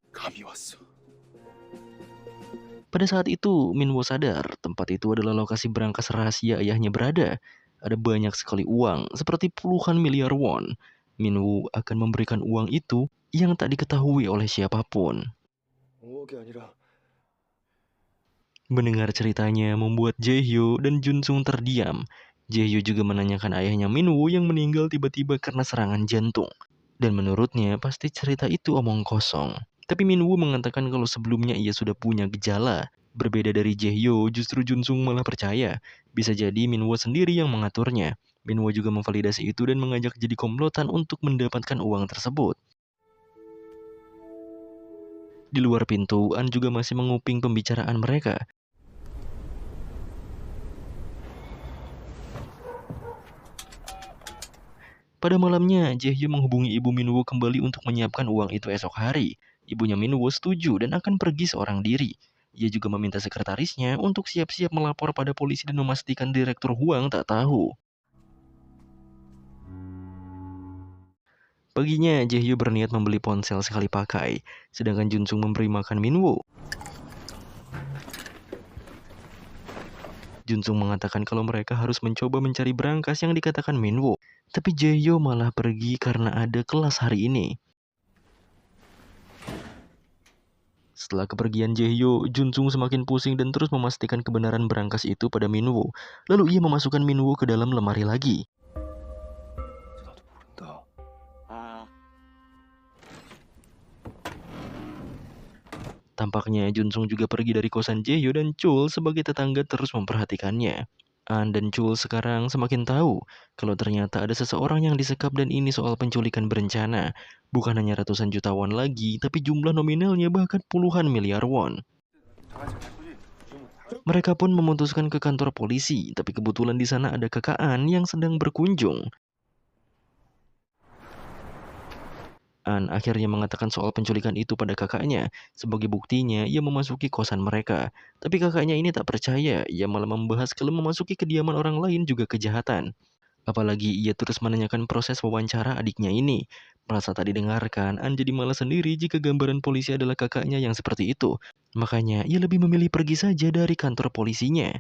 Pada saat itu, Minwoo sadar tempat itu adalah lokasi berangkas rahasia ayahnya berada. Ada banyak sekali uang, seperti puluhan miliar won. Minwoo akan memberikan uang itu yang tak diketahui oleh siapapun. 5억이 아니라 Mendengar ceritanya membuat Jae-hyo dan Junsung terdiam. Jae-hyo juga menanyakan ayahnya Minwoo yang meninggal tiba-tiba karena serangan jantung. Dan menurutnya pasti cerita itu omong kosong. Tapi Minwoo mengatakan kalau sebelumnya ia sudah punya gejala. Berbeda dari Jae-hyo, justru Junsung malah percaya. Bisa jadi Minwoo sendiri yang mengaturnya. Minwoo juga memvalidasi itu dan mengajak jadi komplotan untuk mendapatkan uang tersebut. Di luar pintu, An juga masih menguping pembicaraan mereka. Pada malamnya, Jae-hyo menghubungi ibu Minwoo kembali untuk menyiapkan uang itu esok hari. Ibunya Minwoo setuju dan akan pergi seorang diri. Ia juga meminta sekretarisnya untuk siap-siap melapor pada polisi dan memastikan Direktur Huang tak tahu. Paginya, Jae-hyo berniat membeli ponsel sekali pakai, sedangkan Junsung memberi makan Minwoo. Junsung mengatakan kalau mereka harus mencoba mencari berangkas yang dikatakan Minwoo. Tapi Jae-hyo malah pergi karena ada kelas hari ini. Setelah kepergian Jae-hyo, Junsung semakin pusing dan terus memastikan kebenaran berangkas itu pada Minwoo. Lalu ia memasukkan Minwoo ke dalam lemari lagi. Tampaknya Junsung juga pergi dari kosan Jae-hyo dan Chul sebagai tetangga terus memperhatikannya. An dan Chul sekarang semakin tahu kalau ternyata ada seseorang yang disekap dan ini soal penculikan berencana. Bukan hanya ratusan juta won lagi, tapi jumlah nominalnya bahkan puluhan miliar won. Mereka pun memutuskan ke kantor polisi, tapi kebetulan di sana ada kakak An yang sedang berkunjung. An akhirnya mengatakan soal penculikan itu pada kakaknya. Sebagai buktinya, ia memasuki kosan mereka. Tapi kakaknya ini tak percaya, ia malah membahas kalau memasuki kediaman orang lain juga kejahatan. Apalagi ia terus menanyakan proses wawancara adiknya ini. Merasa tak didengarkan, An jadi malas sendiri jika gambaran polisi adalah kakaknya yang seperti itu. Makanya ia lebih memilih pergi saja dari kantor polisinya.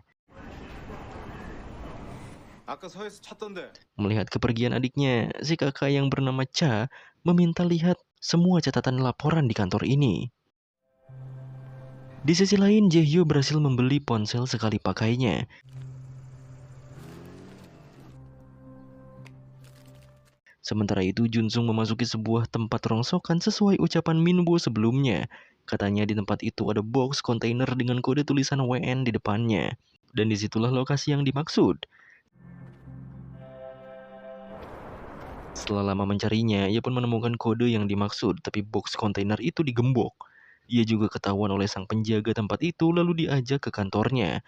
아까 서해서 찾던데. Melihat kepergian adiknya, si kakak yang bernama Cha meminta lihat semua catatan laporan di kantor ini. Di sisi lain, Jae-hyo berhasil membeli ponsel sekali pakainya. Sementara itu, Junsung memasuki sebuah tempat rongsokan sesuai ucapan Minwoo sebelumnya. Katanya di tempat itu ada box kontainer dengan kode tulisan WN di depannya. Dan disitulah lokasi yang dimaksud. Setelah lama mencarinya, ia pun menemukan kode yang dimaksud, tapi box kontainer itu digembok. Ia juga ketahuan oleh sang penjaga tempat itu, lalu diajak ke kantornya.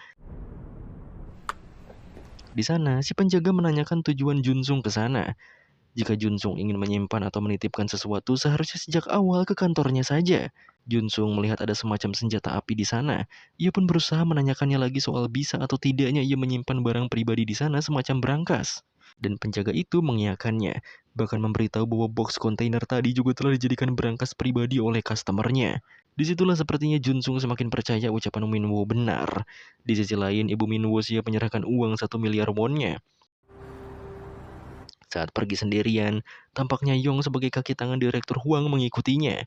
Di sana, si penjaga menanyakan tujuan Junsung ke sana. Jika Junsung ingin menyimpan atau menitipkan sesuatu, seharusnya sejak awal ke kantornya saja. Junsung melihat ada semacam senjata api di sana. Ia pun berusaha menanyakannya lagi soal bisa atau tidaknya ia menyimpan barang pribadi di sana semacam berangkas. Dan penjaga itu mengiyakannya, bahkan memberitahu bahwa box kontainer tadi juga telah dijadikan berangkas pribadi oleh customernya. Disitulah sepertinya Junsung semakin percaya ucapan Minwoo benar. Di sisi lain, ibu Minwoo siap menyerahkan uang 1 miliar won-nya. Saat pergi sendirian, tampaknya Yong sebagai kaki tangan Direktur Huang mengikutinya.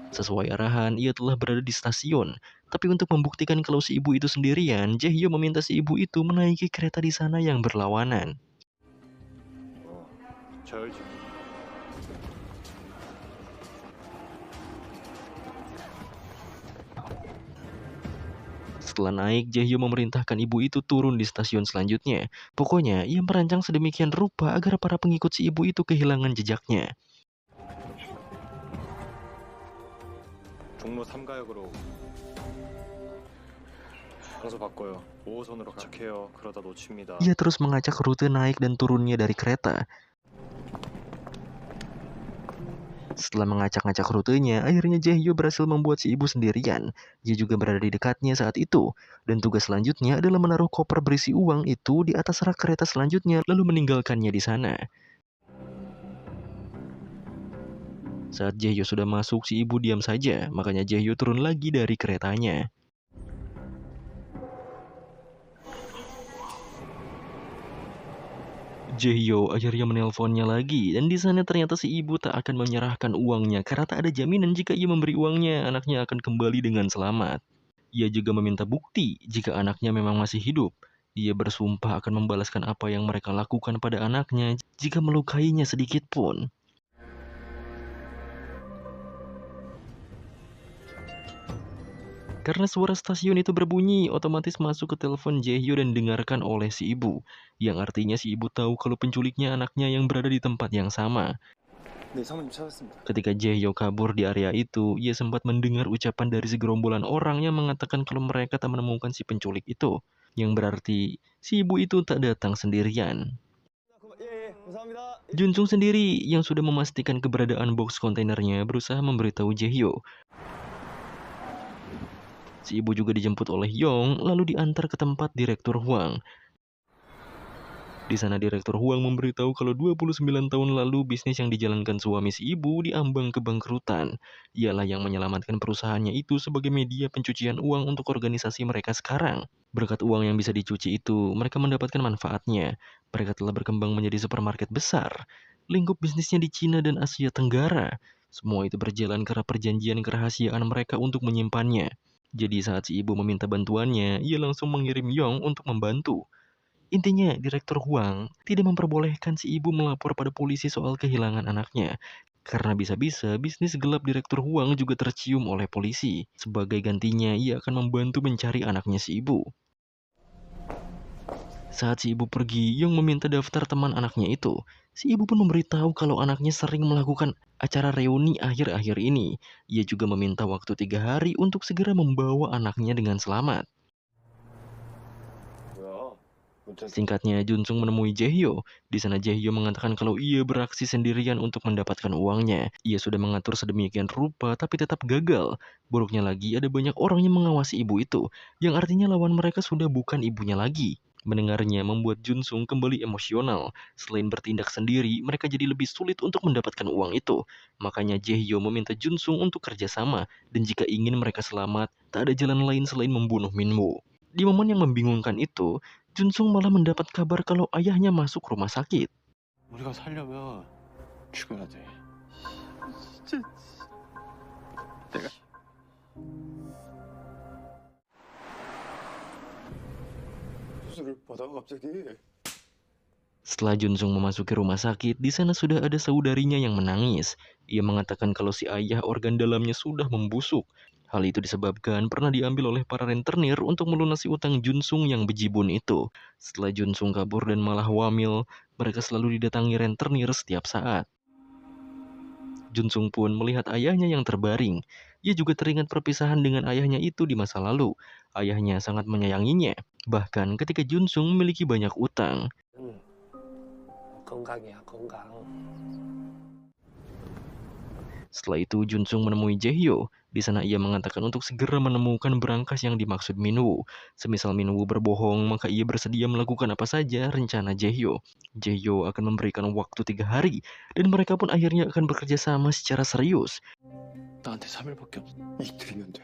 Sesuai arahan, ia telah berada di stasiun. Tapi untuk membuktikan kalau si ibu itu sendirian, Jae-hyo meminta si ibu itu menaiki kereta di sana yang berlawanan. 저열지. Setelah naik, Jae-hyo memerintahkan ibu itu turun di stasiun selanjutnya. Pokoknya, ia merancang sedemikian rupa agar para pengikut si ibu itu kehilangan jejaknya. 종로 3가역으로 장소 바꿔요. 5호선으로 착해요. 그러다 놓칩니다. Ia terus mengacak rute naik dan turunnya dari kereta. Setelah mengacak-ngacak rutenya, akhirnya Jae-hyo berhasil membuat si ibu sendirian. Ia juga berada di dekatnya saat itu. Dan tugas selanjutnya adalah menaruh koper berisi uang itu di atas rak kereta selanjutnya, lalu meninggalkannya di sana. Saat Jae-hyo sudah masuk, si ibu diam saja. Makanya Jae-hyo turun lagi dari keretanya. Jae-hyo akhirnya menelponnya lagi, dan di sana ternyata si ibu tak akan menyerahkan uangnya karena tak ada jaminan jika ia memberi uangnya, anaknya akan kembali dengan selamat. Ia juga meminta bukti jika anaknya memang masih hidup. Ia bersumpah akan membalaskan apa yang mereka lakukan pada anaknya jika melukainya sedikit pun. Karena suara stasiun itu berbunyi, otomatis masuk ke telepon Jae-hyo dan dengarkan oleh si ibu. Yang artinya si ibu tahu kalau penculiknya anaknya yang berada di tempat yang sama. 네, 사모님 찾았습니다. Ketika Jae-hyo kabur di area itu, ia sempat mendengar ucapan dari segerombolan orang yang mengatakan kalau mereka tak menemukan si penculik itu. Yang berarti, si ibu itu tak datang sendirian. 예, 감사합니다. Junsung sendiri yang sudah memastikan keberadaan box kontainernya berusaha memberitahu Jae-hyo. Si ibu juga dijemput oleh Yong, lalu diantar ke tempat Direktur Huang. Di sana Direktur Huang memberitahu kalau 29 tahun lalu bisnis yang dijalankan suami si ibu diambang kebangkrutan. Ialah yang menyelamatkan perusahaannya itu sebagai media pencucian uang untuk organisasi mereka sekarang. Berkat uang yang bisa dicuci itu, mereka mendapatkan manfaatnya. Mereka telah berkembang menjadi supermarket besar. Lingkup bisnisnya di Cina dan Asia Tenggara. Semua itu berjalan karena perjanjian kerahasiaan mereka untuk menyimpannya. Jadi saat si ibu meminta bantuannya, ia langsung mengirim Yong untuk membantu. Intinya, Direktur Huang tidak memperbolehkan si ibu melapor pada polisi soal kehilangan anaknya. Karena bisa-bisa bisnis gelap Direktur Huang juga tercium oleh polisi. Sebagai gantinya, ia akan membantu mencari anaknya si ibu. Saat si ibu pergi, Yong meminta daftar teman anaknya itu. Si ibu pun memberitahu kalau anaknya sering melakukan acara reuni akhir-akhir ini. Ia juga meminta waktu 3 hari untuk segera membawa anaknya dengan selamat. 뭐야? 문자 Singkatnya, Junsung menemui Jaehyo. Di sana Jaehyo mengatakan kalau ia beraksi sendirian untuk mendapatkan uangnya. Ia sudah mengatur sedemikian rupa tapi tetap gagal. Buruknya lagi, ada banyak orang yang mengawasi ibu itu, yang artinya lawan mereka sudah bukan ibunya lagi. Mendengarnya membuat Junsung kembali emosional. Selain bertindak sendiri, mereka jadi lebih sulit untuk mendapatkan uang itu. Makanya Jaehyo meminta Junsung untuk kerjasama, dan jika ingin mereka selamat, tak ada jalan lain selain membunuh Minwoo. Di momen yang membingungkan itu, Junsung malah mendapat kabar kalau ayahnya masuk rumah sakit. 우리가 살려면 죽여야 돼. 수술을 받아가 갑자기. Setelah Junsung memasuki rumah sakit, di sana sudah ada saudarinya yang menangis. Ia mengatakan kalau si ayah organ dalamnya sudah membusuk. Hal itu disebabkan pernah diambil oleh para rentenir untuk melunasi utang Junsung yang bejibun itu. Setelah Junsung kabur dan malah wamil, mereka selalu didatangi rentenir setiap saat. Junsung pun melihat ayahnya yang terbaring. Ia juga teringat perpisahan dengan ayahnya itu di masa lalu. Ayahnya sangat menyayanginya. Bahkan ketika Junsung memiliki banyak utang. 건강이야, 건강. Setelah itu Junsung menemui Jaehyo. Di sana ia mengatakan untuk segera menemukan berangkas yang dimaksud Minwoo. Semisal Minwoo berbohong, maka ia bersedia melakukan apa saja rencana Jaehyo. Jaehyo akan memberikan waktu 3 hari, dan mereka pun akhirnya akan bekerja sama secara serius. 나한테 3일밖에 없어. 이틀이면 돼.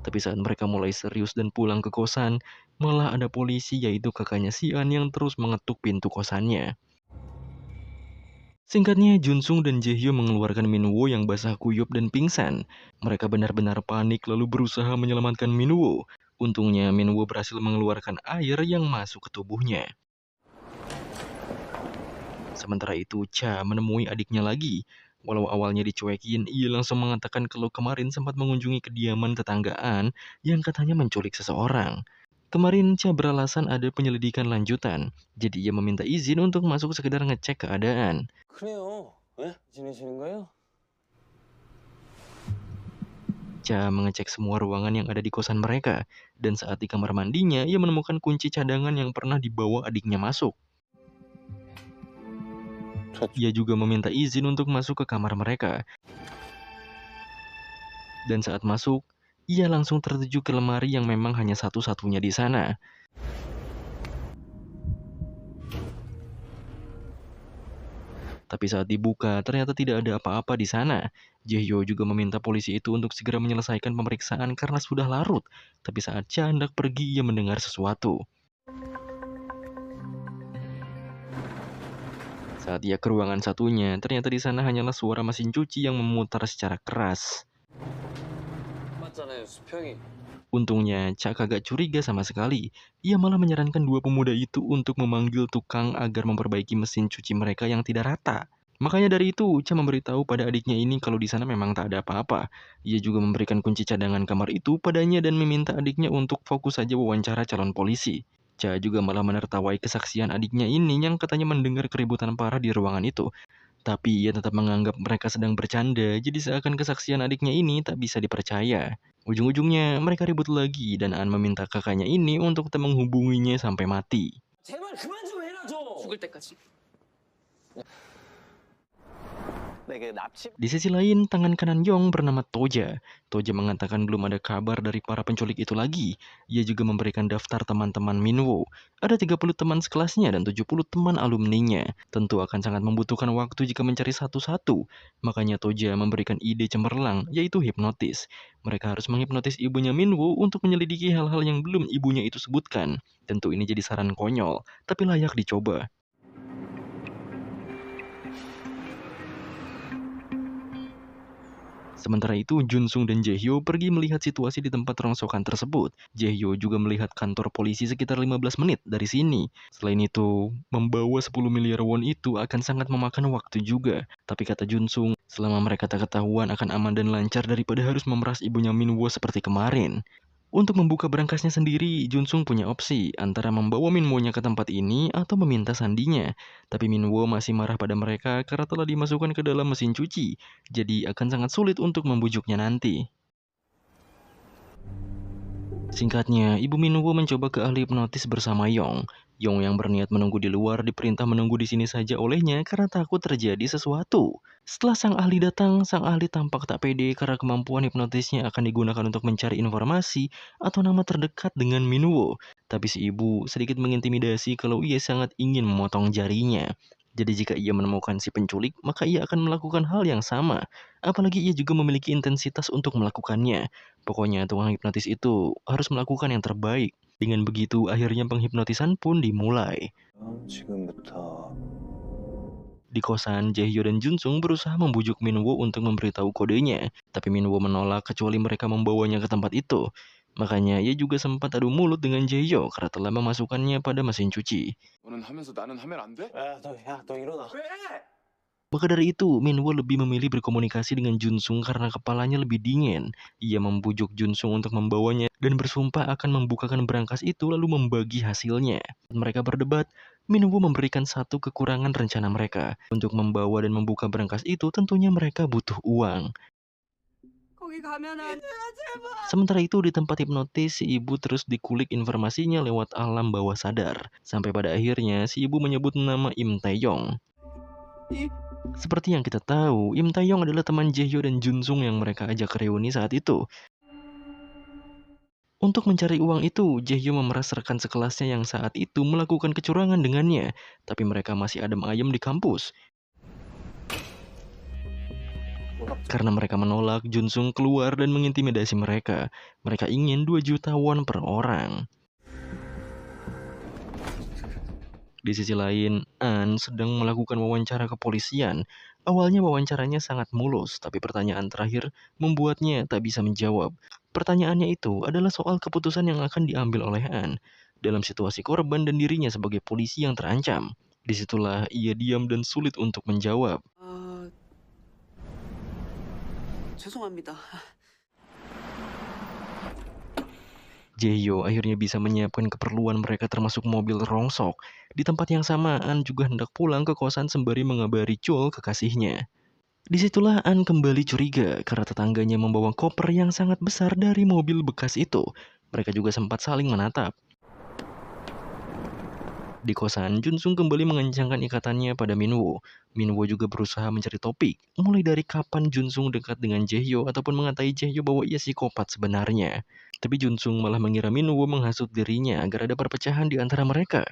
Tapi saat mereka mulai serius dan pulang ke kosan, malah ada polisi yaitu kakaknya Sian yang terus mengetuk pintu kosannya. Singkatnya, Junsung dan Jaehyo mengeluarkan Minwoo yang basah kuyup dan pingsan. Mereka benar-benar panik lalu berusaha menyelamatkan Minwoo. Untungnya, Minwoo berhasil mengeluarkan air yang masuk ke tubuhnya. Sementara itu, Cha menemui adiknya lagi. Walau awalnya dicuekin, ia langsung mengatakan kalau kemarin sempat mengunjungi kediaman tetanggaan yang katanya menculik seseorang. Kemarin Cha beralasan ada penyelidikan lanjutan, jadi ia meminta izin untuk masuk sekedar ngecek keadaan. 그래요. 왜? 지내시는 거예요? Cha mengecek semua ruangan yang ada di kosan mereka, dan saat di kamar mandinya, ia menemukan kunci cadangan yang pernah dibawa adiknya masuk. Ia juga meminta izin untuk masuk ke kamar mereka. Dan saat masuk, ia langsung tertuju ke lemari yang memang hanya satu-satunya di sana. Tapi saat dibuka, ternyata tidak ada apa-apa di sana. Jaehyo juga meminta polisi itu untuk segera menyelesaikan pemeriksaan karena sudah larut. Tapi saat Cha hendak pergi, ia mendengar sesuatu. Saat ia ke ruangan satunya, ternyata di sana hanyalah suara mesin cuci yang memutar secara keras. 맞잖아요, 수평이. Untungnya, Cha kagak curiga sama sekali. Ia malah menyarankan dua pemuda itu untuk memanggil tukang agar memperbaiki mesin cuci mereka yang tidak rata. Makanya dari itu, Cha memberitahu pada adiknya ini kalau di sana memang tak ada apa-apa. Ia juga memberikan kunci cadangan kamar itu padanya dan meminta adiknya untuk fokus saja wawancara calon polisi. Cha juga malah menertawai kesaksian adiknya ini yang katanya mendengar keributan parah di ruangan itu. Tapi ia tetap menganggap mereka sedang bercanda, jadi seakan kesaksian adiknya ini tak bisa dipercaya. Ujung-ujungnya mereka ribut lagi dan An meminta kakaknya ini untuk tak menghubunginya sampai mati. 제발 그만 좀 해라 좀. 죽을 때까지. 내게 납치. Di sisi lain, tangan kanan Yong bernama Toja. Toja mengatakan belum ada kabar dari para penculik itu lagi. Ia juga memberikan daftar teman-teman Minwoo. Ada 30 teman sekelasnya dan 70 teman alumninya. Tentu akan sangat membutuhkan waktu jika mencari satu-satu. Makanya Toja memberikan ide cemerlang, yaitu hipnotis. Mereka harus menghipnotis ibunya Minwoo untuk menyelidiki hal-hal yang belum ibunya itu sebutkan. Tentu ini jadi saran konyol, tapi layak dicoba. Sementara itu, Junsung dan Jaehyo pergi melihat situasi di tempat rongsokan tersebut. Jaehyo juga melihat kantor polisi sekitar 15 menit dari sini. Selain itu, membawa 10 miliar won itu akan sangat memakan waktu juga. Tapi kata Junsung, selama mereka tak ketahuan akan aman dan lancar daripada harus memeras ibunya Minwo seperti kemarin. Untuk membuka berangkasnya sendiri, Junsung punya opsi antara membawa Minwo-nya ke tempat ini atau meminta sandinya. Tapi Minwo masih marah pada mereka karena telah dimasukkan ke dalam mesin cuci, jadi akan sangat sulit untuk membujuknya nanti. Singkatnya, Ibu Minwo mencoba ke ahli hipnotis bersama Yong. Yong yang berniat menunggu di luar diperintah menunggu di sini saja olehnya karena takut terjadi sesuatu. Setelah sang ahli datang, sang ahli tampak tak pede karena kemampuan hipnotisnya akan digunakan untuk mencari informasi atau nama terdekat dengan Minwo. Tapi si ibu sedikit mengintimidasi kalau ia sangat ingin memotong jarinya. Jadi jika ia menemukan si penculik, maka ia akan melakukan hal yang sama. Apalagi ia juga memiliki intensitas untuk melakukannya. Pokoknya tukang hipnotis itu harus melakukan yang terbaik. Dengan begitu, akhirnya penghipnotisan pun dimulai. 지금부터 Di kosan, Jaehyo dan Junsung berusaha membujuk Minwo untuk memberitahu kodenya. Tapi Minwo menolak kecuali mereka membawanya ke tempat itu. Makanya ia juga sempat adu mulut dengan Jaehyo karena telah memasukkannya pada mesin cuci. 너는 하면서 나는 하면 안 돼? 너 일어나. Maka dari itu, Minwo lebih memilih berkomunikasi dengan Junsung karena kepalanya lebih dingin. Ia membujuk Junsung untuk membawanya dan bersumpah akan membukakan berangkas itu lalu membagi hasilnya. Mereka berdebat, Minwo memberikan satu kekurangan rencana mereka. Untuk membawa dan membuka berangkas itu tentunya mereka butuh uang. 거기 가면은 Sementara itu di tempat hipnotis, si ibu terus dikulik informasinya lewat alam bawah sadar. Sampai pada akhirnya si ibu menyebut nama Im Taeyong. Seperti yang kita tahu, Im Taeyong adalah teman Jaehyo dan Junsung yang mereka ajak reuni saat itu. Untuk mencari uang itu, Jaehyo memeras rekan sekelasnya yang saat itu melakukan kecurangan dengannya. Tapi mereka masih adem ayem di kampus. Karena mereka menolak, Junsung keluar dan mengintimidasi mereka. Mereka ingin 2 juta won per orang. Di sisi lain, An sedang melakukan wawancara kepolisian. Awalnya wawancaranya sangat mulus, tapi pertanyaan terakhir membuatnya tak bisa menjawab. Pertanyaannya itu adalah soal keputusan yang akan diambil oleh An dalam situasi korban dan dirinya sebagai polisi yang terancam. Disitulah ia diam dan sulit untuk menjawab. 죄송합니다. Jaehyo akhirnya bisa menyiapkan keperluan mereka termasuk mobil rongsok. Di tempat yang sama, An juga hendak pulang ke kosan sembari mengabari Chol kekasihnya. Disitulah An kembali curiga karena tetangganya membawa koper yang sangat besar dari mobil bekas itu. Mereka juga sempat saling menatap. Di kosan, Junsung kembali mengencangkan ikatannya pada Minwo. Minwo juga berusaha mencari topik, mulai dari kapan Junsung dekat dengan Jaehyo ataupun mengatai Jaehyo bahwa ia psikopat sebenarnya. Tapi Junsung malah mengira Minwo menghasut dirinya agar ada perpecahan di antara mereka.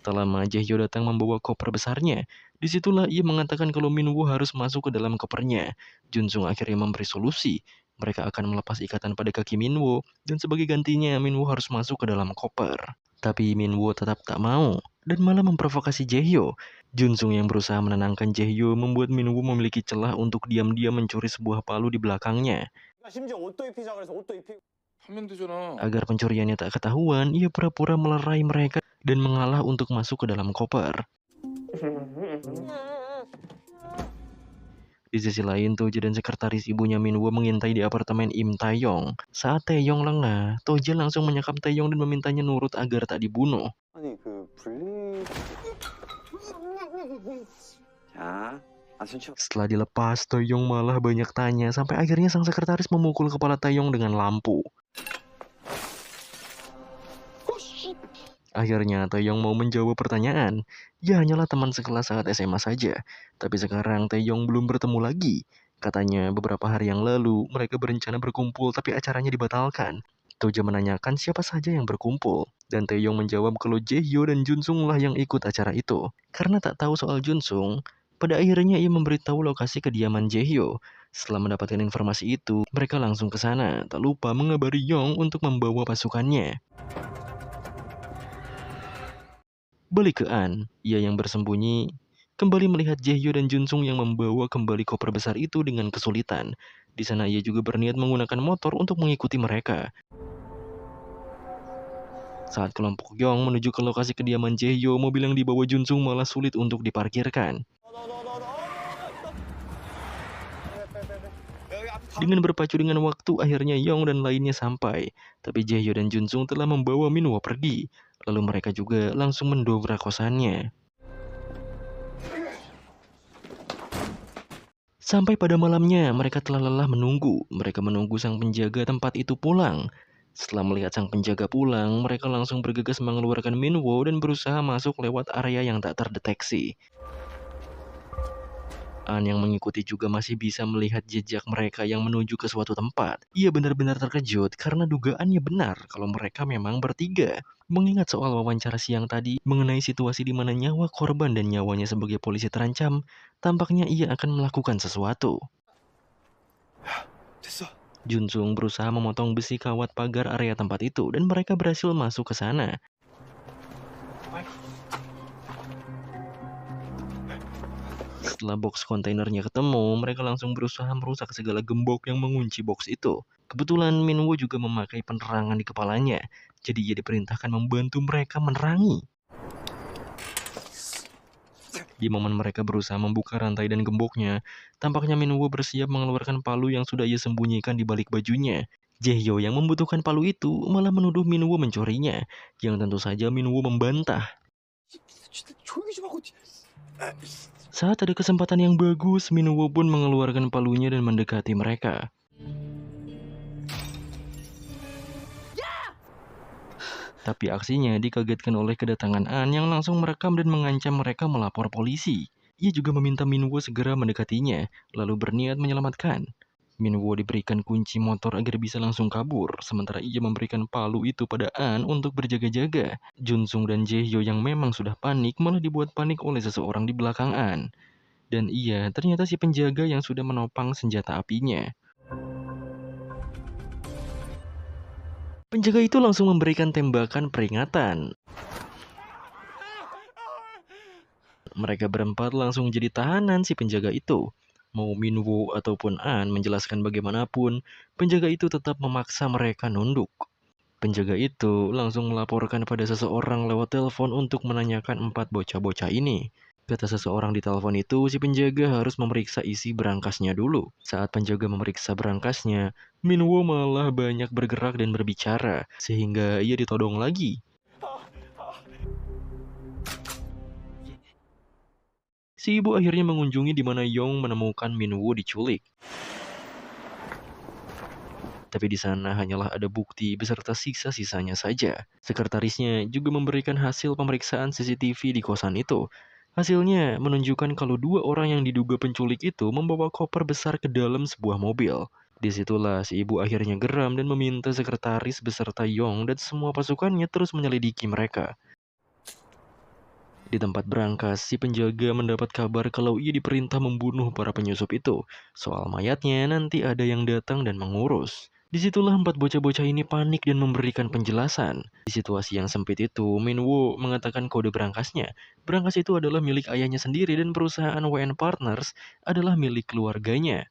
Tak lama Jaehyo datang membawa koper besarnya. Disitulah ia mengatakan kalau Minwo harus masuk ke dalam kopernya. Junsung akhirnya memberi solusi. Mereka akan melepas ikatan pada kaki Minwo, dan sebagai gantinya Minwo harus masuk ke dalam koper. Tapi Minwo tetap tak mau, dan malah memprovokasi Jaehyo. Junsung yang berusaha menenangkan Jaehyo membuat Minwo memiliki celah untuk diam-diam mencuri sebuah palu di belakangnya. 심지어 옷도 입히자 그래서 옷도 입히고. 하면 되잖아. Agar pencuriannya tak ketahuan, ia pura-pura melerai mereka dan mengalah untuk masuk ke dalam koper. Di sisi lain, Toja dan sekretaris ibunya Minwo mengintai di apartemen Im Taeyong. Saat Taeyong lengah, Toja langsung menyekap Taeyong dan memintanya nurut agar tak dibunuh. 아니 그 분리. 자, 아순치. Setelah dilepas, Taeyong malah banyak tanya sampai akhirnya sang sekretaris memukul kepala Taeyong dengan lampu. Akhirnya Taeyong mau menjawab pertanyaan. Ia hanyalah teman sekelas saat SMA saja. Tapi sekarang Taeyong belum bertemu lagi. Katanya beberapa hari yang lalu mereka berencana berkumpul tapi acaranya dibatalkan. Toja menanyakan siapa saja yang berkumpul. Dan Taeyong menjawab kalau Jaehyo dan Junsung lah yang ikut acara itu. Karena tak tahu soal Junsung, pada akhirnya ia memberitahu lokasi kediaman Jaehyo. Setelah mendapatkan informasi itu, mereka langsung ke sana. Tak lupa mengabari Yong untuk membawa pasukannya. Balik ke An, ia yang bersembunyi kembali melihat Jae-hyo dan Jun-sung yang membawa kembali koper besar itu dengan kesulitan. Di sana ia juga berniat menggunakan motor untuk mengikuti mereka. Saat kelompok Yong menuju ke lokasi kediaman Jae-hyo, mobil yang dibawa Jun-sung malah sulit untuk diparkirkan. Dengan berpacu dengan waktu, akhirnya Yong dan lainnya sampai. Tapi Jae-hyo dan Jun-sung telah membawa Min-woo pergi. Lalu mereka juga langsung mendobrak kosannya. Sampai pada malamnya, mereka telah lelah menunggu. Mereka menunggu sang penjaga tempat itu pulang. Setelah melihat sang penjaga pulang, mereka langsung bergegas mengeluarkan Min-woo dan berusaha masuk lewat area yang tak terdeteksi. An yang mengikuti juga masih bisa melihat jejak mereka yang menuju ke suatu tempat. Ia benar-benar terkejut karena dugaannya benar kalau mereka memang bertiga. Mengingat soal wawancara siang tadi mengenai situasi di mana nyawa korban dan nyawanya sebagai polisi terancam, tampaknya ia akan melakukan sesuatu. Jun-sung berusaha memotong besi kawat pagar area tempat itu dan mereka berhasil masuk ke sana. Setelah box kontainernya ketemu, mereka langsung berusaha merusak segala gembok yang mengunci box itu. Kebetulan Min-woo juga memakai penerangan di kepalanya, jadi ia diperintahkan membantu mereka menerangi. Di momen mereka berusaha membuka rantai dan gemboknya, tampaknya Min-woo bersiap mengeluarkan palu yang sudah ia sembunyikan di balik bajunya. Jae-hyo yang membutuhkan palu itu malah menuduh Min-woo mencurinya, yang tentu saja Min-woo membantah. Saat ada kesempatan yang bagus, Min-woo pun mengeluarkan palunya dan mendekati mereka. Tapi aksinya dikagetkan oleh kedatangan An yang langsung merekam dan mengancam mereka melapor polisi. Ia juga meminta Min-woo segera mendekatinya, lalu berniat menyelamatkan. Min-woo diberikan kunci motor agar bisa langsung kabur, sementara ia memberikan palu itu pada An untuk berjaga-jaga. Jun-sung dan Jae-hyo yang memang sudah panik malah dibuat panik oleh seseorang di belakang An. Dan iya, ternyata si penjaga yang sudah menopang senjata apinya. Penjaga itu langsung memberikan tembakan peringatan. Mereka berempat langsung jadi tahanan si penjaga itu. Mau Min-woo ataupun An menjelaskan bagaimanapun, penjaga itu tetap memaksa mereka nunduk. Penjaga itu langsung melaporkan pada seseorang lewat telepon untuk menanyakan 4 bocah-bocah ini. Kata seseorang di telepon itu, si penjaga harus memeriksa isi berangkasnya dulu. Saat penjaga memeriksa berangkasnya, Min-woo malah banyak bergerak dan berbicara, sehingga ia ditodong lagi. Si ibu akhirnya mengunjungi di mana Yong menemukan Min-woo diculik. Tapi di sana hanyalah ada bukti beserta sisa-sisanya saja. Sekretarisnya juga memberikan hasil pemeriksaan CCTV di kosan itu. Hasilnya menunjukkan kalau 2 orang yang diduga penculik itu membawa koper besar ke dalam sebuah mobil. Disitulah si ibu akhirnya geram dan meminta sekretaris beserta Yong dan semua pasukannya terus menyelidiki mereka. Di tempat berangkas, si penjaga mendapat kabar kalau ia diperintah membunuh para penyusup itu. Soal mayatnya nanti ada yang datang dan mengurus. Disitulah 4 bocah-bocah ini panik dan memberikan penjelasan. Di situasi yang sempit itu, Min-woo mengatakan kode berangkasnya. Berangkas itu adalah milik ayahnya sendiri dan perusahaan WN Partners adalah milik keluarganya.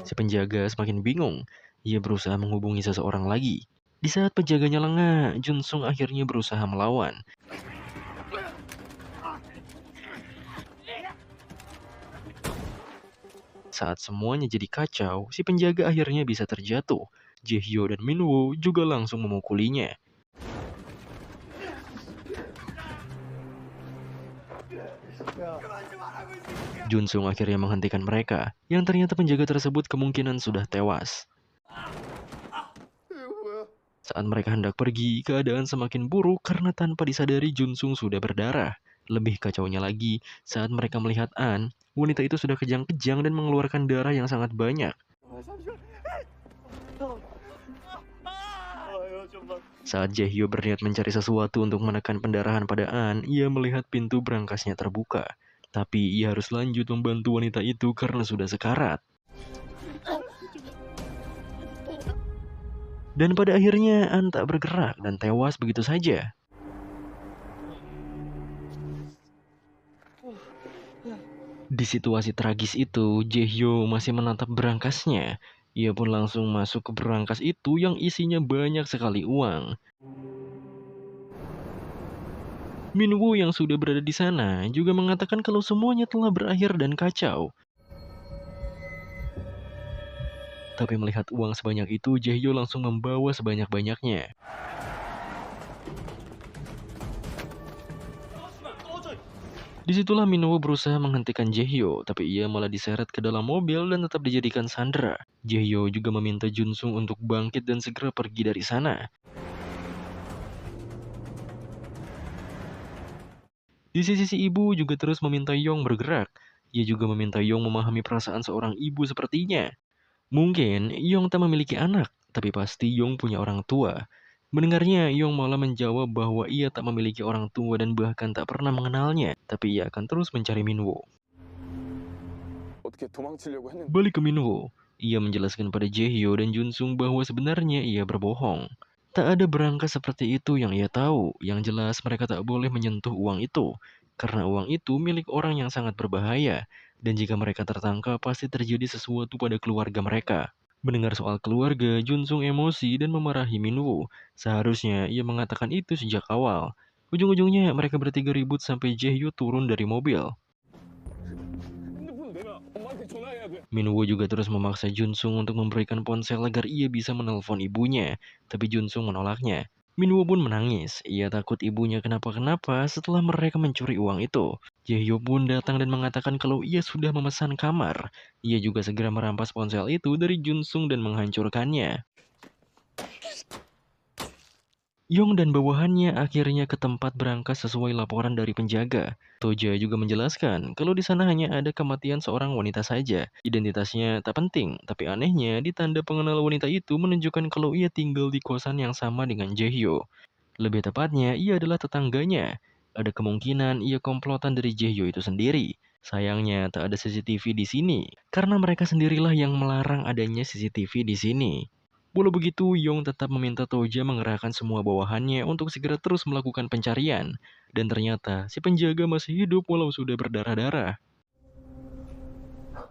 Si penjaga semakin bingung. Ia berusaha menghubungi seseorang lagi. Di saat penjaganya lengah, Jun-sung akhirnya berusaha melawan. Saat semuanya jadi kacau, si penjaga akhirnya bisa terjatuh. Jae-hyo dan Min-woo juga langsung memukulinya. Jun-sung akhirnya menghentikan mereka, yang ternyata penjaga tersebut kemungkinan sudah tewas. Saat mereka hendak pergi, keadaan semakin buruk karena tanpa disadari Jun-sung sudah berdarah. Lebih kacaunya lagi, saat mereka melihat An, wanita itu sudah kejang-kejang dan mengeluarkan darah yang sangat banyak. Saat Jae-hyo berniat mencari sesuatu untuk menekan pendarahan pada An, ia melihat pintu berangkasnya terbuka. Tapi ia harus lanjut membantu wanita itu karena sudah sekarat. Dan pada akhirnya An tak bergerak dan tewas begitu saja. Di situasi tragis itu, Jae-hyo masih menatap berangkasnya. Ia pun langsung masuk ke berangkas itu yang isinya banyak sekali uang. Min-woo yang sudah berada di sana juga mengatakan kalau semuanya telah berakhir dan kacau. Tapi melihat uang sebanyak itu, Jae-hyo langsung membawa sebanyak-banyaknya. Disitulah Min-woo berusaha menghentikan Jae-hyo, tapi ia malah diseret ke dalam mobil dan tetap dijadikan sandera. Jae-hyo juga meminta Jun-sung untuk bangkit dan segera pergi dari sana. Di sisi si ibu juga terus meminta Yong bergerak. Ia juga meminta Yong memahami perasaan seorang ibu sepertinya. Mungkin Yong tak memiliki anak, tapi pasti Yong punya orang tua. Mendengarnya, Yong malah menjawab bahwa ia tak memiliki orang tua dan bahkan tak pernah mengenalnya, tapi ia akan terus mencari Min-woo. 어떻게 도망치려고 했는데 Balik ke Min-woo, ia menjelaskan pada Jae-hyo dan Jun-sung bahwa sebenarnya ia berbohong. Tak ada berangkas seperti itu yang ia tahu, yang jelas mereka tak boleh menyentuh uang itu, karena uang itu milik orang yang sangat berbahaya, dan jika mereka tertangkap pasti terjadi sesuatu pada keluarga mereka. Mendengar soal keluarga, Jun-sung emosi dan memarahi Min-woo. Seharusnya ia mengatakan itu sejak awal. Ujung-ujungnya mereka bertiga ribut sampai Jae-hyo turun dari mobil. 핸드폰 내가 엄마한테 전화해야 돼. Min-woo juga terus memaksa Jun-sung untuk memberikan ponsel agar ia bisa menelpon ibunya, tapi Jun-sung menolaknya. Min-woo pun menangis. Ia takut ibunya kenapa-kenapa setelah mereka mencuri uang itu. Jae-hyo pun datang dan mengatakan kalau ia sudah memesan kamar. Ia juga segera merampas ponsel itu dari Jun-sung dan menghancurkannya. Yong dan bawahannya akhirnya ke tempat berangkas sesuai laporan dari penjaga. Toja juga menjelaskan kalau di sana hanya ada kematian seorang wanita saja. Identitasnya tak penting, tapi anehnya di tanda pengenal wanita itu menunjukkan kalau ia tinggal di kosan yang sama dengan Jae-hyo. Lebih tepatnya, ia adalah tetangganya. Ada kemungkinan ia komplotan dari Jae-hyo itu sendiri. Sayangnya tak ada CCTV di sini, karena mereka sendirilah yang melarang adanya CCTV di sini. Walau begitu, Yong tetap meminta Toja mengerahkan semua bawahannya untuk segera terus melakukan pencarian. Dan ternyata, si penjaga masih hidup walau sudah berdarah-darah.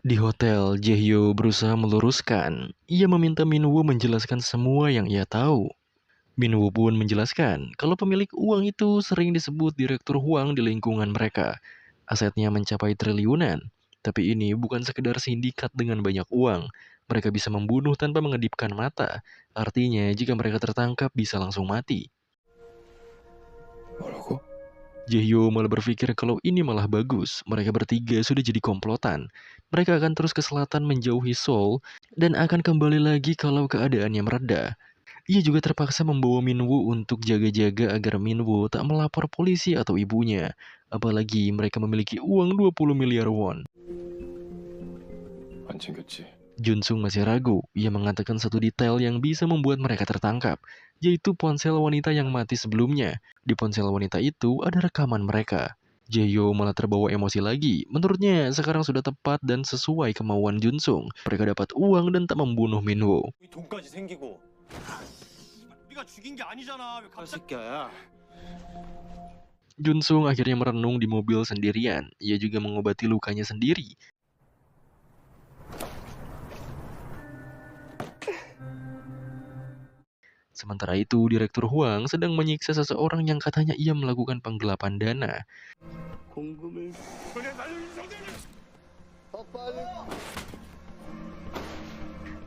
Di hotel, Jae-hyo berusaha meluruskan. Ia meminta Min-woo menjelaskan semua yang ia tahu. Min-woo pun menjelaskan kalau pemilik uang itu sering disebut direktur Huang di lingkungan mereka. Asetnya mencapai triliunan. Tapi ini bukan sekedar sindikat dengan banyak uang. Mereka bisa membunuh tanpa mengedipkan mata. Artinya, jika mereka tertangkap bisa langsung mati. 뭐라고? Jae-hyo malah berpikir kalau ini malah bagus. Mereka bertiga sudah jadi komplotan. Mereka akan terus ke selatan menjauhi Seoul dan akan kembali lagi kalau keadaannya mereda. Ia juga terpaksa membawa Min-woo untuk jaga-jaga agar Min-woo tak melapor polisi atau ibunya. Apalagi mereka memiliki uang 20 miliar won. 안 챙겼지. Jun-sung masih ragu. Ia mengatakan satu detail yang bisa membuat mereka tertangkap, yaitu ponsel wanita yang mati sebelumnya. Di ponsel wanita itu ada rekaman mereka. Jae-hyo malah terbawa emosi lagi. Menurutnya sekarang sudah tepat dan sesuai kemauan Jun-sung. Mereka dapat uang dan tak membunuh Min-woo. 돈까지 생기고 네가 죽인 게 아니잖아 왜 갑자기 Jun-sung akhirnya merenung di mobil sendirian. Ia juga mengobati lukanya sendiri. Sementara itu, Direktur Huang sedang menyiksa seseorang yang katanya ia melakukan penggelapan dana. 공금을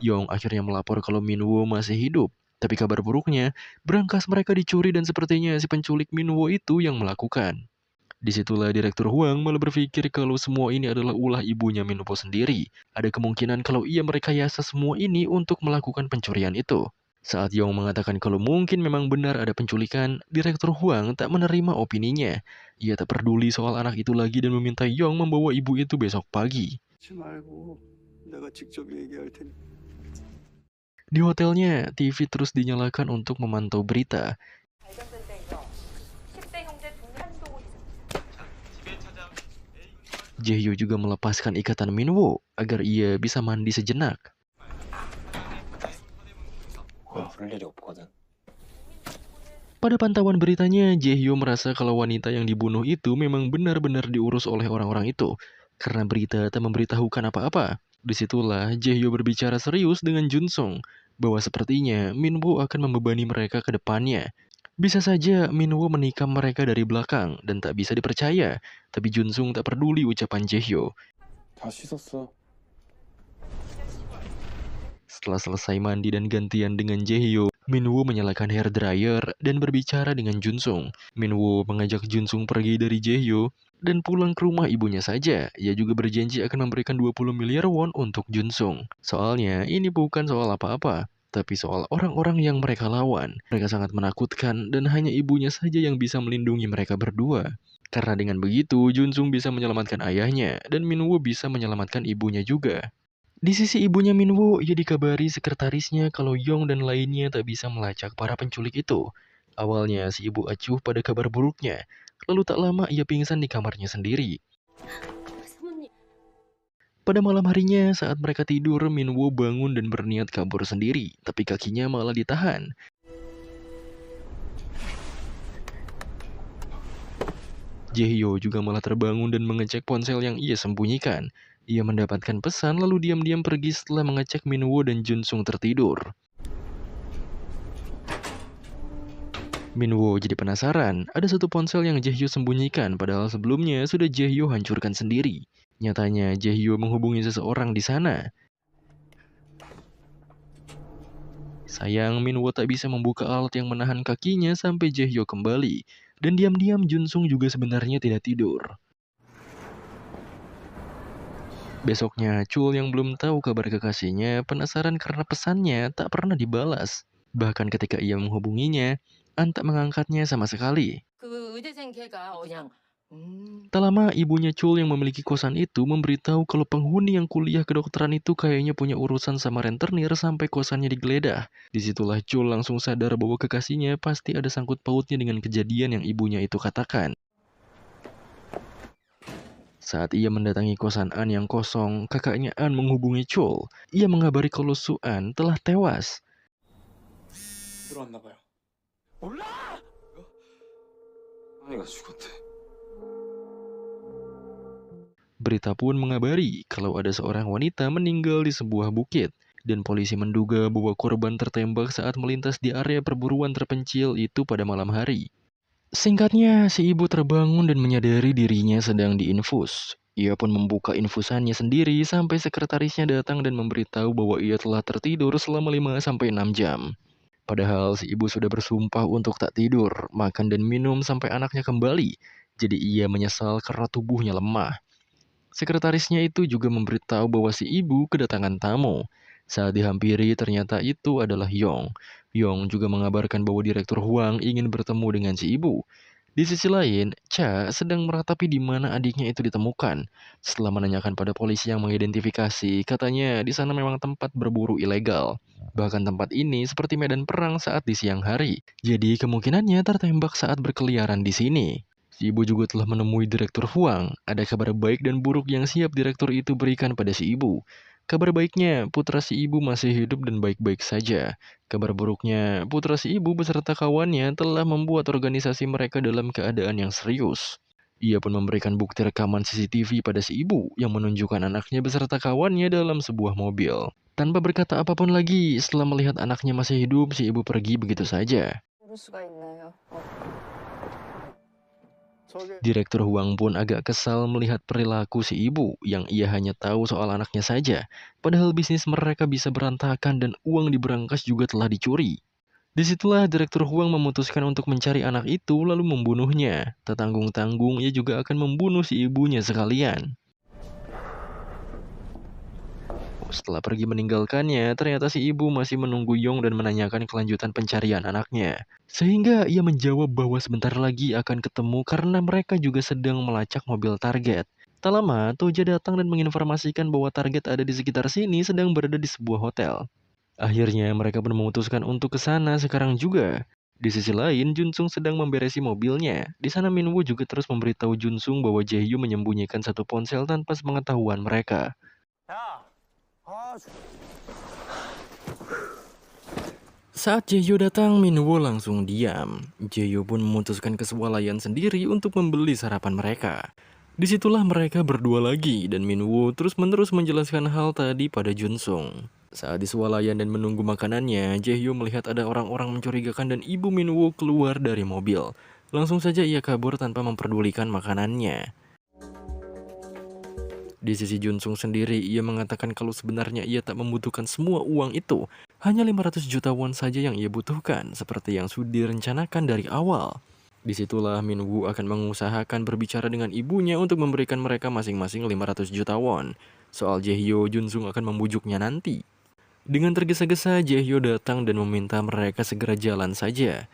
Yong akhirnya melapor kalau Min-woo masih hidup. Tapi kabar buruknya, berangkas mereka dicuri dan sepertinya si penculik Min-woo itu yang melakukan. Disitulah Direktur Huang malah berpikir kalau semua ini adalah ulah ibunya Min-woo sendiri. Ada kemungkinan kalau ia merekayasa semua ini untuk melakukan pencurian itu. Saat Yong mengatakan kalau mungkin memang benar ada penculikan, Direktur Huang tak menerima opininya. Ia tak peduli soal anak itu lagi dan meminta Yong membawa ibu itu besok pagi. 하지 말고 내가 직접 얘기할 테니 Di hotelnya, TV terus dinyalakan untuk memantau berita. 발견된 데에서 10대 형제 중 한동훈 이상. Jae-hyo juga melepaskan ikatan Min-woo agar ia bisa mandi sejenak. 볼 일이 없거든 Pada pantauan beritanya, Jae-hyo merasa kalau wanita yang dibunuh itu memang benar-benar diurus oleh orang-orang itu. karena berita tak memberitahukan apa-apa. Disitulah Jae-hyo berbicara serius dengan Jun-sung bahwa sepertinya Min-woo akan membebani mereka ke depannya. Bisa saja Min-woo menikam mereka dari belakang dan tak bisa dipercaya, tapi Jun-sung tak peduli ucapan Jae-hyo. 다 씻었어. Setelah selesai mandi dan gantian dengan Jae-hyo, Min-woo menyalakan hair dryer dan berbicara dengan Jun-sung. Min-woo mengajak Jun-sung pergi dari Jae-hyo dan pulang ke rumah ibunya saja. Ia juga berjanji akan memberikan 20 miliar won untuk Jun-sung. Soalnya ini bukan soal apa-apa, tapi soal orang-orang yang mereka lawan. Mereka sangat menakutkan dan hanya ibunya saja yang bisa melindungi mereka berdua. Karena dengan begitu, Jun-sung bisa menyelamatkan ayahnya dan Min-woo bisa menyelamatkan ibunya juga. Di sisi ibunya Min-woo, ia dikabari sekretarisnya kalau Yong dan lainnya tak bisa melacak para penculik itu. Awalnya si ibu acuh pada kabar buruknya, lalu tak lama ia pingsan di kamarnya sendiri. Pada malam harinya, saat mereka tidur, Min-woo bangun dan berniat kabur sendiri, tapi kakinya malah ditahan. Jae-hyo juga malah terbangun dan mengecek ponsel yang ia sembunyikan. Ia mendapatkan pesan lalu diam-diam pergi setelah mengecek Min-woo dan Jun-sung tertidur. Min-woo jadi penasaran, ada satu ponsel yang Jae-hyo sembunyikan padahal sebelumnya sudah Jae-hyo hancurkan sendiri. Nyatanya Jae-hyo menghubungi seseorang di sana. Sayang, Min-woo tak bisa membuka alat yang menahan kakinya sampai Jae-hyo kembali. Dan diam-diam Jun-sung juga sebenarnya tidak tidur. Besoknya, Chul yang belum tahu kabar kekasihnya penasaran karena pesannya tak pernah dibalas. Bahkan ketika ia menghubunginya, An tak mengangkatnya sama sekali. 그 의대생 걔가 그냥 Tak lama, ibunya Chul yang memiliki kosan itu memberitahu kalau penghuni yang kuliah kedokteran itu kayaknya punya urusan sama rentenir sampai kosannya digeledah. Disitulah Chul langsung sadar bahwa kekasihnya pasti ada sangkut pautnya dengan kejadian yang ibunya itu katakan. Saat ia mendatangi kosan An yang kosong, kakaknya An menghubungi Chul. Ia mengabari kalau Su-an telah tewas. 들어왔나 봐요. 몰라! 아이가 죽었대. Berita pun mengabari kalau ada seorang wanita meninggal di sebuah bukit. Dan polisi menduga bahwa korban tertembak saat melintas di area perburuan terpencil itu pada malam hari. Singkatnya, si ibu terbangun dan menyadari dirinya sedang diinfus. Ia pun membuka infusannya sendiri sampai sekretarisnya datang dan memberitahu bahwa ia telah tertidur selama 5-6 jam. Padahal si ibu sudah bersumpah untuk tak tidur, makan dan minum sampai anaknya kembali. Jadi ia menyesal karena tubuhnya lemah. Sekretarisnya itu juga memberitahu bahwa si ibu kedatangan tamu. Saat dihampiri ternyata itu adalah Yong. Yong juga mengabarkan bahwa Direktur Huang ingin bertemu dengan si ibu. Di sisi lain, Cha sedang meratapi di mana adiknya itu ditemukan. Setelah menanyakan pada polisi yang mengidentifikasi, katanya di sana memang tempat berburu ilegal. Bahkan tempat ini seperti medan perang saat di siang hari. Jadi kemungkinannya tertembak saat berkeliaran di sini. Si ibu juga telah menemui Direktur Huang. Ada kabar baik dan buruk yang siap direktur itu berikan pada si ibu. Kabar baiknya, putra si ibu masih hidup dan baik-baik saja. Kabar buruknya, putra si ibu beserta kawannya telah membuat organisasi mereka dalam keadaan yang serius. Ia pun memberikan bukti rekaman CCTV pada si ibu yang menunjukkan anaknya beserta kawannya dalam sebuah mobil. Tanpa berkata apapun lagi, setelah melihat anaknya masih hidup, si ibu pergi begitu saja. 모를 수가 있나요? Direktur Huang pun agak kesal melihat perilaku si ibu yang ia hanya tahu soal anaknya saja. Padahal bisnis mereka bisa berantakan dan uang di berangkas juga telah dicuri. Disitulah Direktur Huang memutuskan untuk mencari anak itu lalu membunuhnya. Tak tanggung-tanggung ia juga akan membunuh si ibunya sekalian. Setelah pergi meninggalkannya, ternyata si ibu masih menunggu Yong dan menanyakan kelanjutan pencarian anaknya. Sehingga ia menjawab bahwa sebentar lagi akan ketemu karena mereka juga sedang melacak mobil target. Tak lama, Toja datang dan menginformasikan bahwa target ada di sekitar sini sedang berada di sebuah hotel. Akhirnya mereka pun memutuskan untuk ke sana sekarang juga. Di sisi lain, Jun-sung sedang memberesi mobilnya. Di sana Min-woo juga terus memberitahu Jun-sung bahwa Jae-hyo menyembunyikan satu ponsel tanpa sepengetahuan mereka. Saat Jae-hyo datang, Min-woo langsung diam. Jae-hyo pun memutuskan kesualayan sendiri untuk membeli sarapan mereka. Disitulah mereka berdua lagi dan Minwoo terus-menerus menjelaskan hal tadi pada Junsung. Saat di swalayan dan menunggu makanannya, Jaehyo melihat ada orang-orang mencurigakan dan ibu Minwoo keluar dari mobil. Langsung saja ia kabur tanpa memperdulikan makanannya. Di sisi Junsung sendiri, ia mengatakan kalau sebenarnya ia tak membutuhkan semua uang itu. Hanya 500 juta won saja yang ia butuhkan, seperti yang sudah direncanakan dari awal. Disitulah Minwoo akan mengusahakan berbicara dengan ibunya untuk memberikan mereka masing-masing 500 juta won. Soal Jaehyo, Junsung akan membujuknya nanti. Dengan tergesa-gesa, Jaehyo datang dan meminta mereka segera jalan saja.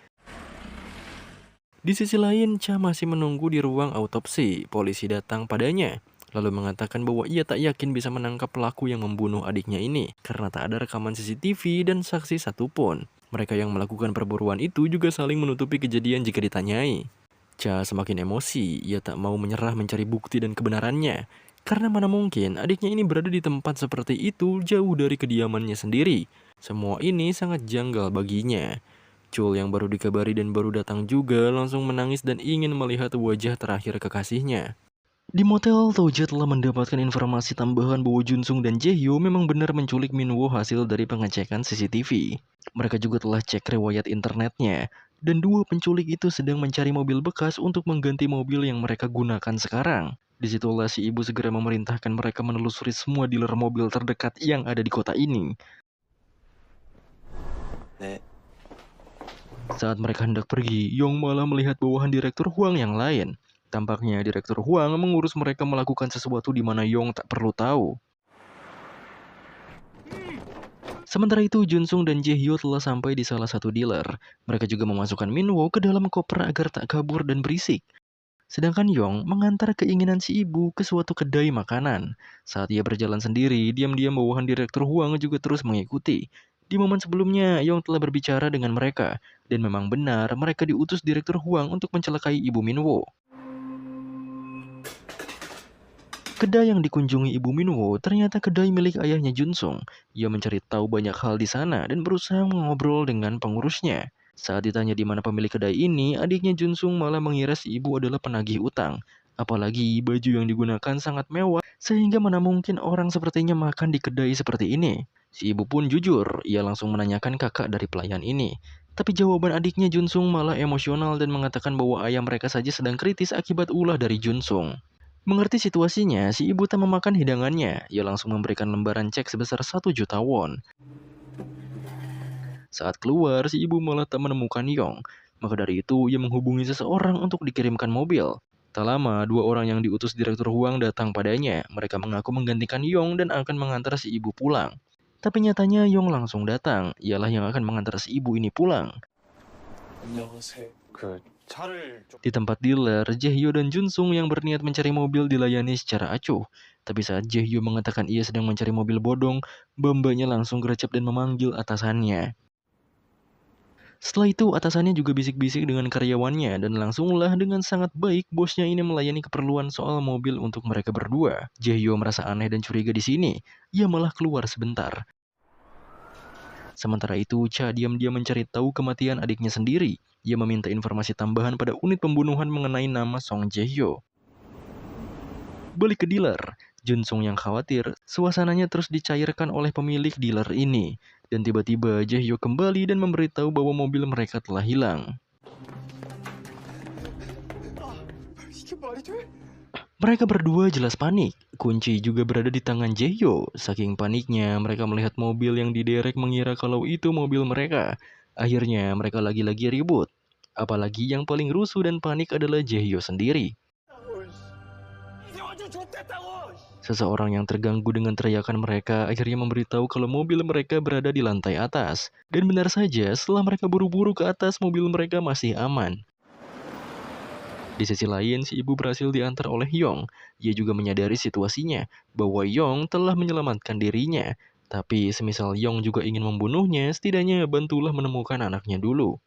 Di sisi lain, Cha masih menunggu di ruang autopsi. Polisi datang padanya, lalu mengatakan bahwa ia tak yakin bisa menangkap pelaku yang membunuh adiknya ini karena tak ada rekaman CCTV dan saksi satupun. Mereka yang melakukan perburuan itu juga saling menutupi kejadian jika ditanyai. Cha semakin emosi, ia tak mau menyerah mencari bukti dan kebenarannya. Karena mana mungkin adiknya ini berada di tempat seperti itu jauh dari kediamannya sendiri. Semua ini sangat janggal baginya. Chul yang baru dikabari dan baru datang juga langsung menangis dan ingin melihat wajah terakhir kekasihnya. Di motel, Toja telah mendapatkan informasi tambahan bahwa Junsung dan Jaehyo memang benar menculik Minwoo hasil dari pengecekan CCTV. Mereka juga telah cek riwayat internetnya, dan dua penculik itu sedang mencari mobil bekas untuk mengganti mobil yang mereka gunakan sekarang. Disitulah si ibu segera memerintahkan mereka menelusuri semua dealer mobil terdekat yang ada di kota ini. Saat mereka hendak pergi, Yong malah melihat bawahan Direktur Huang yang lain. Tampaknya Direktur Huang mengurus mereka melakukan sesuatu di mana Yong tak perlu tahu. Sementara itu, Junsung dan Jaehyo telah sampai di salah satu dealer. Mereka juga memasukkan Minwoo ke dalam koper agar tak kabur dan berisik. Sedangkan Yong mengantar keinginan si ibu ke suatu kedai makanan. Saat ia berjalan sendiri, diam-diam bawahan Direktur Huang juga terus mengikuti. Di momen sebelumnya, Yong telah berbicara dengan mereka. Dan memang benar, mereka diutus Direktur Huang untuk mencelakai ibu Minwoo. Kedai yang dikunjungi ibu Minwoo ternyata kedai milik ayahnya Junsung. Ia mencari tahu banyak hal di sana dan berusaha mengobrol dengan pengurusnya. Saat ditanya di mana pemilik kedai ini, adiknya Junsung malah mengira si ibu adalah penagih utang. Apalagi baju yang digunakan sangat mewah, sehingga mana mungkin orang sepertinya makan di kedai seperti ini. Si ibu pun jujur, ia langsung menanyakan kakak dari pelayan ini. Tapi jawaban adiknya Junsung malah emosional dan mengatakan bahwa ayah mereka saja sedang kritis akibat ulah dari Junsung. Mengerti situasinya, si ibu tak memakan hidangannya. Ia langsung memberikan lembaran cek sebesar 1 juta won. Saat keluar, si ibu malah tak menemukan Yong. Maka dari itu, ia menghubungi seseorang untuk dikirimkan mobil. Tak lama, dua orang yang diutus Direktur Huang datang padanya. Mereka mengaku menggantikan Yong dan akan mengantar si ibu pulang. Tapi nyatanya Yong langsung datang. Ialah yang akan mengantar si ibu ini pulang. Di tempat dealer, Jaehyo dan Junsung yang berniat mencari mobil dilayani secara acuh. Tapi saat Jaehyo mengatakan ia sedang mencari mobil bodong, mbak-mbaknya langsung gercep dan memanggil atasannya. Setelah itu, atasannya juga bisik-bisik dengan karyawannya dan langsunglah dengan sangat baik bosnya ini melayani keperluan soal mobil untuk mereka berdua. Jaehyo merasa aneh dan curiga di sini. Ia malah keluar sebentar. Sementara itu, Cha diam-diam mencari tahu kematian adiknya sendiri. Ia meminta informasi tambahan pada unit pembunuhan mengenai nama Song Jaehyo. Balik ke dealer, Junsung yang khawatir, suasananya terus dicairkan oleh pemilik dealer ini. Dan tiba-tiba Jaehyo kembali dan memberitahu bahwa mobil mereka telah hilang. Mereka berdua jelas panik. Kunci juga berada di tangan Jaehyo. Saking paniknya, mereka melihat mobil yang diderek mengira kalau itu mobil mereka. Akhirnya, mereka lagi-lagi ribut. Apalagi yang paling rusuh dan panik adalah Jaehyo sendiri. Seseorang yang terganggu dengan teriakan mereka akhirnya memberitahu kalau mobil mereka berada di lantai atas. Dan benar saja, setelah mereka buru-buru ke atas, mobil mereka masih aman. Di sisi lain, si ibu berhasil diantar oleh Yong. Ia juga menyadari situasinya, bahwa Yong telah menyelamatkan dirinya. Tapi semisal Yong juga ingin membunuhnya, setidaknya bantulah menemukan anaknya dulu.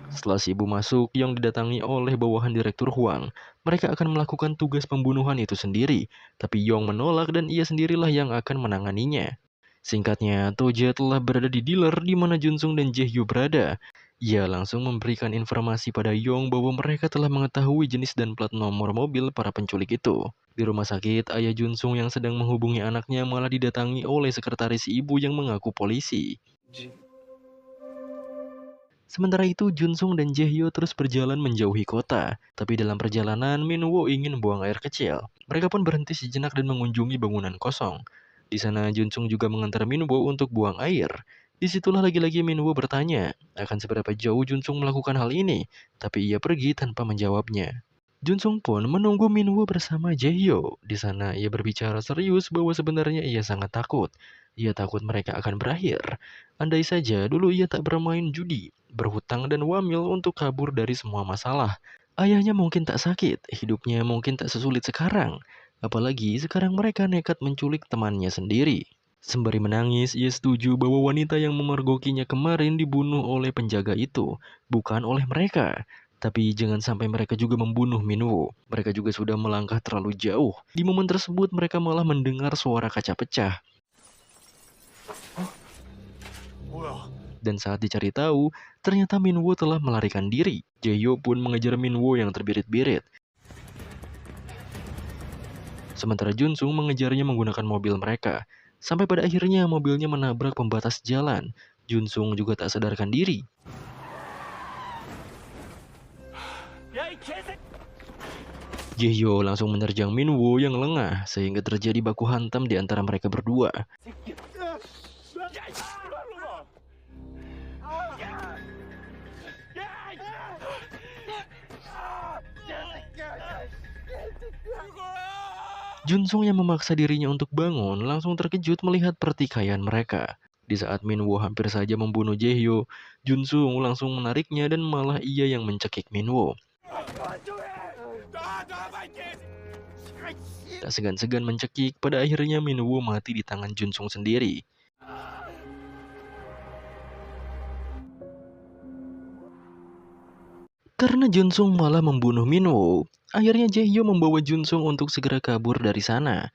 Setelah si ibu masuk, Yong didatangi oleh bawahan Direktur Huang. Mereka akan melakukan tugas pembunuhan itu sendiri. Tapi Yong menolak dan ia sendirilah yang akan menanganinya. Singkatnya, Toja telah berada di dealer di mana Junsung dan Jaehyo berada. Ia langsung memberikan informasi pada Yong bahwa mereka telah mengetahui jenis dan plat nomor mobil para penculik itu. Di rumah sakit, ayah Junsung yang sedang menghubungi anaknya malah didatangi oleh sekretaris ibu yang mengaku polisi. Sementara itu, Junsung dan Jaehyo terus berjalan menjauhi kota. Tapi dalam perjalanan, Minwoo ingin buang air kecil. Mereka pun berhenti sejenak dan mengunjungi bangunan kosong. Di sana, Junsung juga mengantar Minwoo untuk buang air. Disitulah lagi-lagi Minwoo bertanya, akan seberapa jauh Junsung melakukan hal ini, tapi ia pergi tanpa menjawabnya. Junsung pun menunggu Minwoo bersama Jaehyo. Di sana, ia berbicara serius bahwa sebenarnya ia sangat takut. Ia takut mereka akan berakhir. Andai saja dulu ia tak bermain judi, berhutang dan wamil untuk kabur dari semua masalah. Ayahnya mungkin tak sakit, hidupnya mungkin tak sesulit sekarang. Apalagi sekarang mereka nekat menculik temannya sendiri. Sembari menangis, ia setuju bahwa wanita yang memergokinya kemarin dibunuh oleh penjaga itu, bukan oleh mereka. Tapi jangan sampai mereka juga membunuh Minwoo. Mereka juga sudah melangkah terlalu jauh. Di momen tersebut mereka malah mendengar suara kaca pecah. Dan saat dicari tahu, ternyata Minwoo telah melarikan diri. Jaehyo pun mengejar Minwoo yang terbirit-birit. Sementara Junsung mengejarnya menggunakan mobil mereka. Sampai pada akhirnya mobilnya menabrak pembatas jalan. Junsung juga tak sadarkan diri. Jaehyo langsung menerjang Minwoo yang lengah sehingga terjadi baku hantam di antara mereka berdua. Junsung yang memaksa dirinya untuk bangun langsung terkejut melihat pertikaian mereka. Di saat Minwoo hampir saja membunuh Jaehyo, Junsung langsung menariknya dan malah ia yang mencekik Minwoo. Tak segan-segan mencekik, pada akhirnya Minwoo mati di tangan Junsung sendiri. Karena Junsung malah membunuh Minwoo, akhirnya Jaehyo membawa Junsung untuk segera kabur dari sana.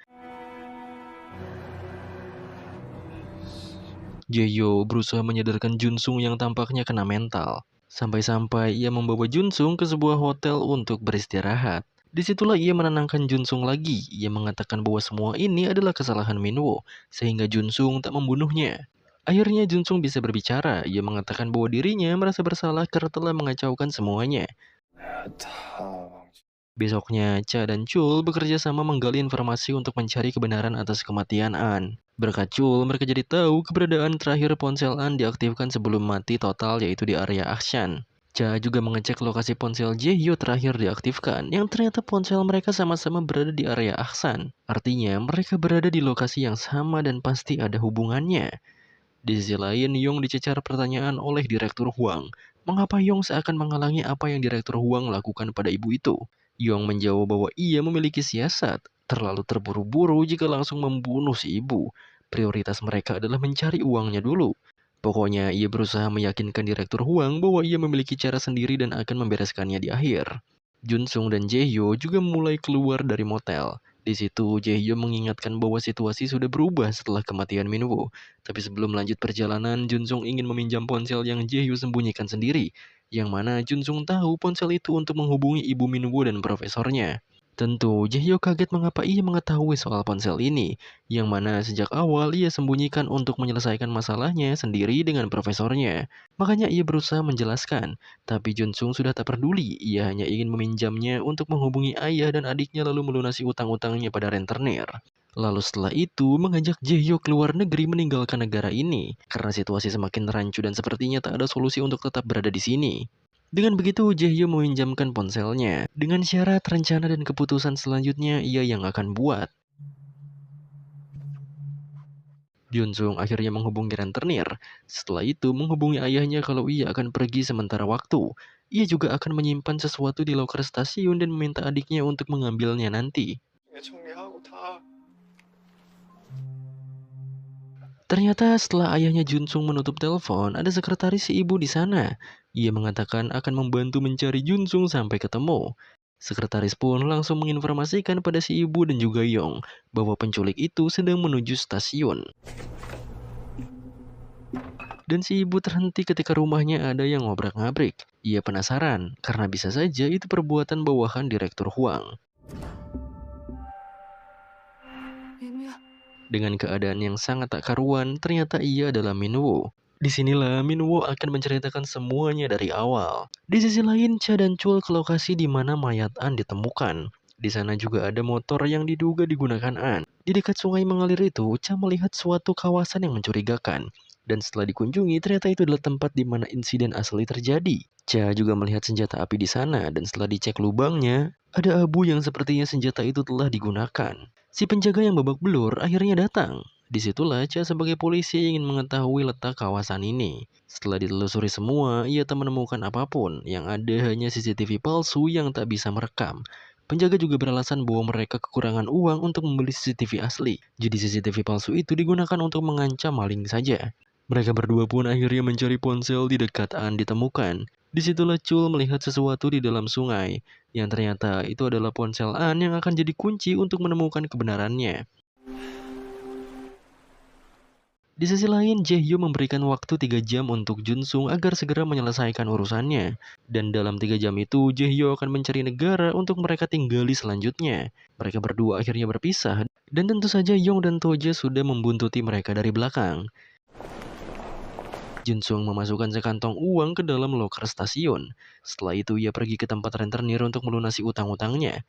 Jaehyo berusaha menyadarkan Junsung yang tampaknya kena mental. Sampai-sampai ia membawa Junsung ke sebuah hotel untuk beristirahat. Disitulah ia menenangkan Junsung lagi. Ia mengatakan bahwa semua ini adalah kesalahan Minwoo, sehingga Junsung tak membunuhnya. Akhirnya Junsung bisa berbicara. Ia mengatakan bahwa dirinya merasa bersalah karena telah mengacaukan semuanya. Besoknya, Cha dan Chul bekerja sama menggali informasi untuk mencari kebenaran atas kematian An. Berkat Chul, mereka jadi tahu keberadaan terakhir ponsel An diaktifkan sebelum mati total, yaitu di area Akshan. Cha juga mengecek lokasi ponsel Jaehyo terakhir diaktifkan, yang ternyata ponsel mereka sama-sama berada di area Akshan. Artinya, mereka berada di lokasi yang sama dan pasti ada hubungannya. Di sisi lain, Yong dicecar pertanyaan oleh Direktur Huang. Mengapa Yong seakan menghalangi apa yang Direktur Huang lakukan pada ibu itu? Yong menjawab bahwa ia memiliki siasat. Terlalu terburu-buru jika langsung membunuh si ibu. Prioritas mereka adalah mencari uangnya dulu. Pokoknya ia berusaha meyakinkan Direktur Huang bahwa ia memiliki cara sendiri dan akan membereskannya di akhir. Junsung dan Jaehyo juga mulai keluar dari motel. Di situ, Jaehyo mengingatkan bahwa situasi sudah berubah setelah kematian Minwoo. Tapi sebelum lanjut perjalanan, Junsung ingin meminjam ponsel yang Jaehyo sembunyikan sendiri. Yang mana Junsung tahu ponsel itu untuk menghubungi ibu Minwoo dan profesornya. Tentu, Jaehyo kaget mengapa ia mengetahui soal ponsel ini, yang mana sejak awal ia sembunyikan untuk menyelesaikan masalahnya sendiri dengan profesornya. Makanya ia berusaha menjelaskan, tapi Junsung sudah tak peduli, ia hanya ingin meminjamnya untuk menghubungi ayah dan adiknya lalu melunasi utang-utangnya pada rentenir. Lalu setelah itu, mengajak Jaehyo keluar negeri meninggalkan negara ini, karena situasi semakin rancu dan sepertinya tak ada solusi untuk tetap berada di sini. Dengan begitu, Jaehyo meminjamkan ponselnya. Dengan syarat, rencana dan keputusan selanjutnya ia yang akan buat. Junsung akhirnya menghubungi rentenir. Setelah itu, menghubungi ayahnya kalau ia akan pergi sementara waktu. Ia juga akan menyimpan sesuatu di loker stasiun dan meminta adiknya untuk mengambilnya nanti. Ternyata setelah ayahnya Junsung menutup telepon, ada sekretaris si ibu di sana. Ia mengatakan akan membantu mencari Junsung sampai ketemu. Sekretaris pun langsung menginformasikan pada si ibu dan juga Yong bahwa penculik itu sedang menuju stasiun. Dan si ibu terhenti ketika rumahnya ada yang ngobrak-ngabrik. Ia penasaran, karena bisa saja itu perbuatan bawahan Direktur Huang. 민우야. Dengan keadaan yang sangat tak karuan, ternyata ia adalah Minwo. Disinilah Minwo akan menceritakan semuanya dari awal. Di sisi lain, Cha dan Chul ke lokasi di mana mayat An ditemukan. Di sana juga ada motor yang diduga digunakan An. Di dekat sungai mengalir itu, Cha melihat suatu kawasan yang mencurigakan. Dan setelah dikunjungi, ternyata itu adalah tempat di mana insiden asli terjadi. Cha juga melihat senjata api di sana, dan setelah dicek lubangnya, ada abu yang sepertinya senjata itu telah digunakan. Si penjaga yang babak belur akhirnya datang. Disitulah Cha sebagai polisi ingin mengetahui letak kawasan ini. Setelah ditelusuri semua, ia tak menemukan apapun. Yang ada hanya CCTV palsu yang tak bisa merekam. Penjaga juga beralasan bahwa mereka kekurangan uang untuk membeli CCTV asli. Jadi CCTV palsu itu digunakan untuk mengancam maling saja. Mereka berdua pun akhirnya mencari ponsel di dekat An ditemukan. Disitulah Chul melihat sesuatu di dalam sungai. Yang ternyata itu adalah ponsel An yang akan jadi kunci untuk menemukan kebenarannya. Di sisi lain, Jae-hyo memberikan waktu 3 jam untuk Jun-sung agar segera menyelesaikan urusannya. Dan dalam 3 jam itu, Jae-hyo akan mencari negara untuk mereka tinggali selanjutnya. Mereka berdua akhirnya berpisah, dan tentu saja Yong dan Toja sudah membuntuti mereka dari belakang. Jun-sung memasukkan sekantong uang ke dalam loker stasiun. Setelah itu, ia pergi ke tempat rentenir untuk melunasi utang-utangnya.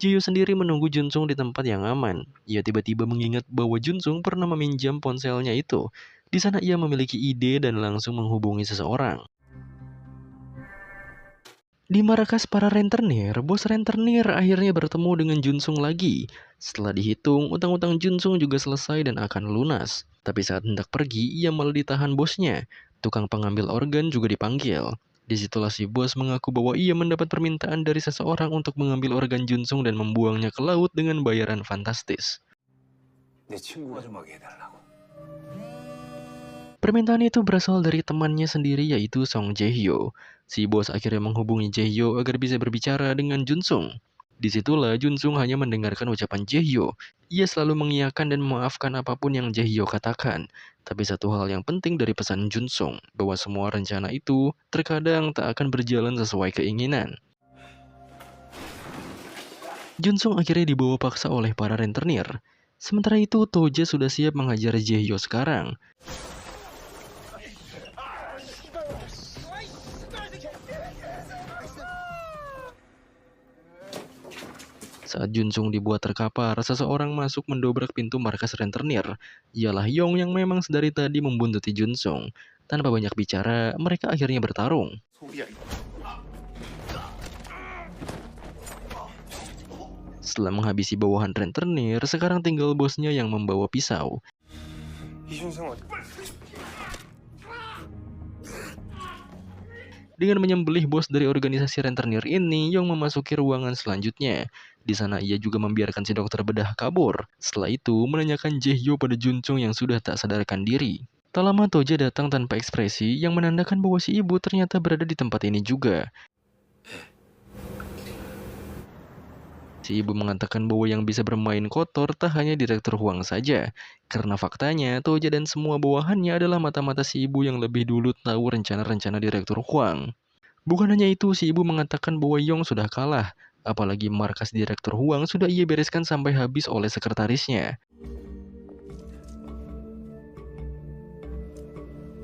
Jae-hyo sendiri menunggu Jun-sung di tempat yang aman. Ia tiba-tiba mengingat bahwa Jun-sung pernah meminjam ponselnya itu. Di sana ia memiliki ide dan langsung menghubungi seseorang. Di markas para rentenir, bos rentenir akhirnya bertemu dengan Jun-sung lagi. Setelah dihitung, utang-utang Jun-sung juga selesai dan akan lunas. Tapi saat hendak pergi, ia malah ditahan bosnya. Tukang pengambil organ juga dipanggil. Disitulah si bos mengaku bahwa ia mendapat permintaan dari seseorang untuk mengambil organ Jun-sung dan membuangnya ke laut dengan bayaran fantastis. 내 친구가 좀 하게 해달라고. Permintaan itu berasal dari temannya sendiri yaitu Song Jae-hyo. Si bos akhirnya menghubungi Jae-hyo agar bisa berbicara dengan Jun-sung. Disitulah Jun-sung hanya mendengarkan ucapan Jae-hyo. Ia selalu mengiyakan dan memaafkan apapun yang Jae-hyo katakan. Tapi satu hal yang penting dari pesan Jun-sung, bahwa semua rencana itu terkadang tak akan berjalan sesuai keinginan. Jun-sung akhirnya dibawa paksa oleh para rentenir. Sementara itu, Toja sudah siap menghajar Jae-hyo sekarang. Saat Jun-sung dibuat terkapar, seseorang masuk mendobrak pintu markas rentenir. Ialah Yong yang memang sedari tadi membuntuti Jun-sung. Tanpa banyak bicara, mereka akhirnya bertarung. Setelah menghabisi bawahan rentenir, sekarang tinggal bosnya yang membawa pisau. 이준성 어디? Dengan menyembelih bos dari organisasi rentenir ini, Yong memasuki ruangan selanjutnya. Di sana ia juga membiarkan si dokter bedah kabur. Setelah itu, menanyakan Jae-hyo pada Jun-sung yang sudah tak sadarkan diri. Tak lama Toja datang tanpa ekspresi yang menandakan bahwa si ibu ternyata berada di tempat ini juga. Si ibu mengatakan bahwa yang bisa bermain kotor tak hanya Direktur Huang saja. Karena faktanya, Toja dan semua bawahannya adalah mata-mata si ibu yang lebih dulu tahu rencana-rencana Direktur Huang. Bukan hanya itu, si ibu mengatakan bahwa Yong sudah kalah. Apalagi markas Direktur Huang sudah ia bereskan sampai habis oleh sekretarisnya.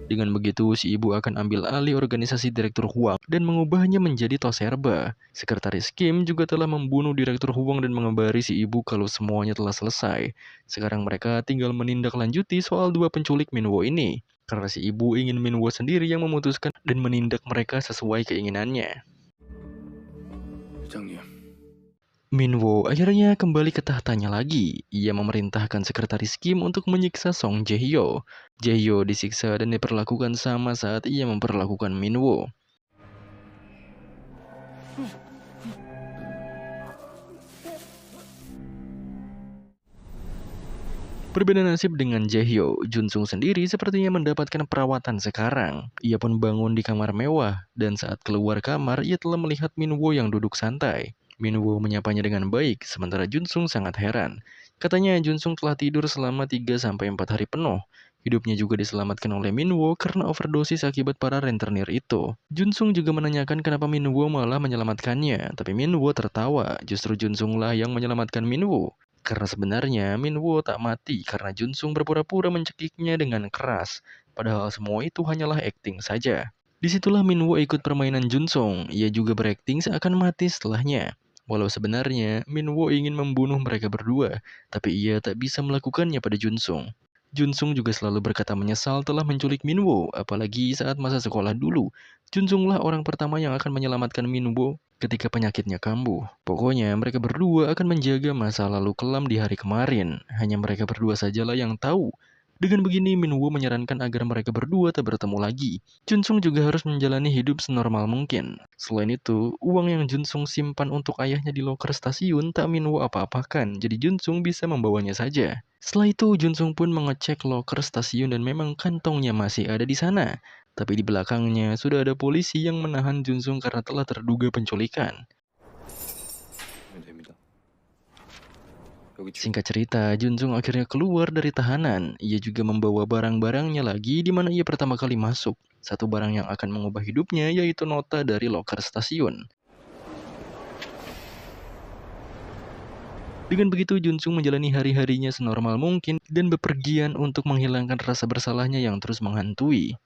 Dengan begitu, si ibu akan ambil alih organisasi Direktur Huang dan mengubahnya menjadi Toserba. Sekretaris Kim juga telah membunuh Direktur Huang dan mengabari si ibu kalau semuanya telah selesai. Sekarang mereka tinggal menindaklanjuti soal 2 penculik Minwo ini. Karena si ibu ingin Minwo sendiri yang memutuskan dan menindak mereka sesuai keinginannya. 회장님. Minwo akhirnya kembali ke tahtanya lagi. Ia memerintahkan sekretaris Kim untuk menyiksa Song Jae-hyo. Jae-hyo disiksa dan diperlakukan sama saat ia memperlakukan Minwo. Berbeda nasib dengan Jae-hyo, Jun-sung sendiri sepertinya mendapatkan perawatan sekarang. Ia pun bangun di kamar mewah, dan saat keluar kamar ia telah melihat Minwo yang duduk santai. Minwo menyapanya dengan baik, sementara Jun-sung sangat heran. Katanya Junsung telah tidur selama 3-4 hari penuh. Hidupnya juga diselamatkan oleh Minwoo karena overdosis akibat para rentenir itu. Junsung juga menanyakan kenapa Minwoo malah menyelamatkannya, tapi Minwoo tertawa. Justru Junsung lah yang menyelamatkan Minwoo. Karena sebenarnya Minwoo tak mati karena Junsung berpura-pura mencekiknya dengan keras. Padahal semua itu hanyalah akting saja. Disitulah Minwoo ikut permainan Junsung. Ia juga berakting seakan mati setelahnya. Walau sebenarnya Minwoo ingin membunuh mereka berdua, tapi ia tak bisa melakukannya pada Junsung. Junsung juga selalu berkata menyesal telah menculik Minwoo, apalagi saat masa sekolah dulu. Junsunglah orang pertama yang akan menyelamatkan Minwoo ketika penyakitnya kambuh. Pokoknya mereka berdua akan menjaga masa lalu kelam di hari kemarin. Hanya mereka berdua sajalah yang tahu. Dengan begini, Minwoo menyarankan agar mereka berdua tak bertemu lagi. Junsung juga harus menjalani hidup senormal mungkin. Selain itu, uang yang Junsung simpan untuk ayahnya di loker stasiun tak Minwoo apa-apakan, jadi Junsung bisa membawanya saja. Setelah itu, Junsung pun mengecek loker stasiun dan memang kantongnya masih ada di sana. Tapi di belakangnya sudah ada polisi yang menahan Junsung karena telah terduga penculikan. 됩니다. Singkat cerita, Junsung akhirnya keluar dari tahanan. Ia juga membawa barang-barangnya lagi di mana ia pertama kali masuk. Satu barang yang akan mengubah hidupnya yaitu nota dari loker stasiun. Dengan begitu, Junsung menjalani hari-harinya senormal mungkin dan bepergian untuk menghilangkan rasa bersalahnya yang terus menghantui.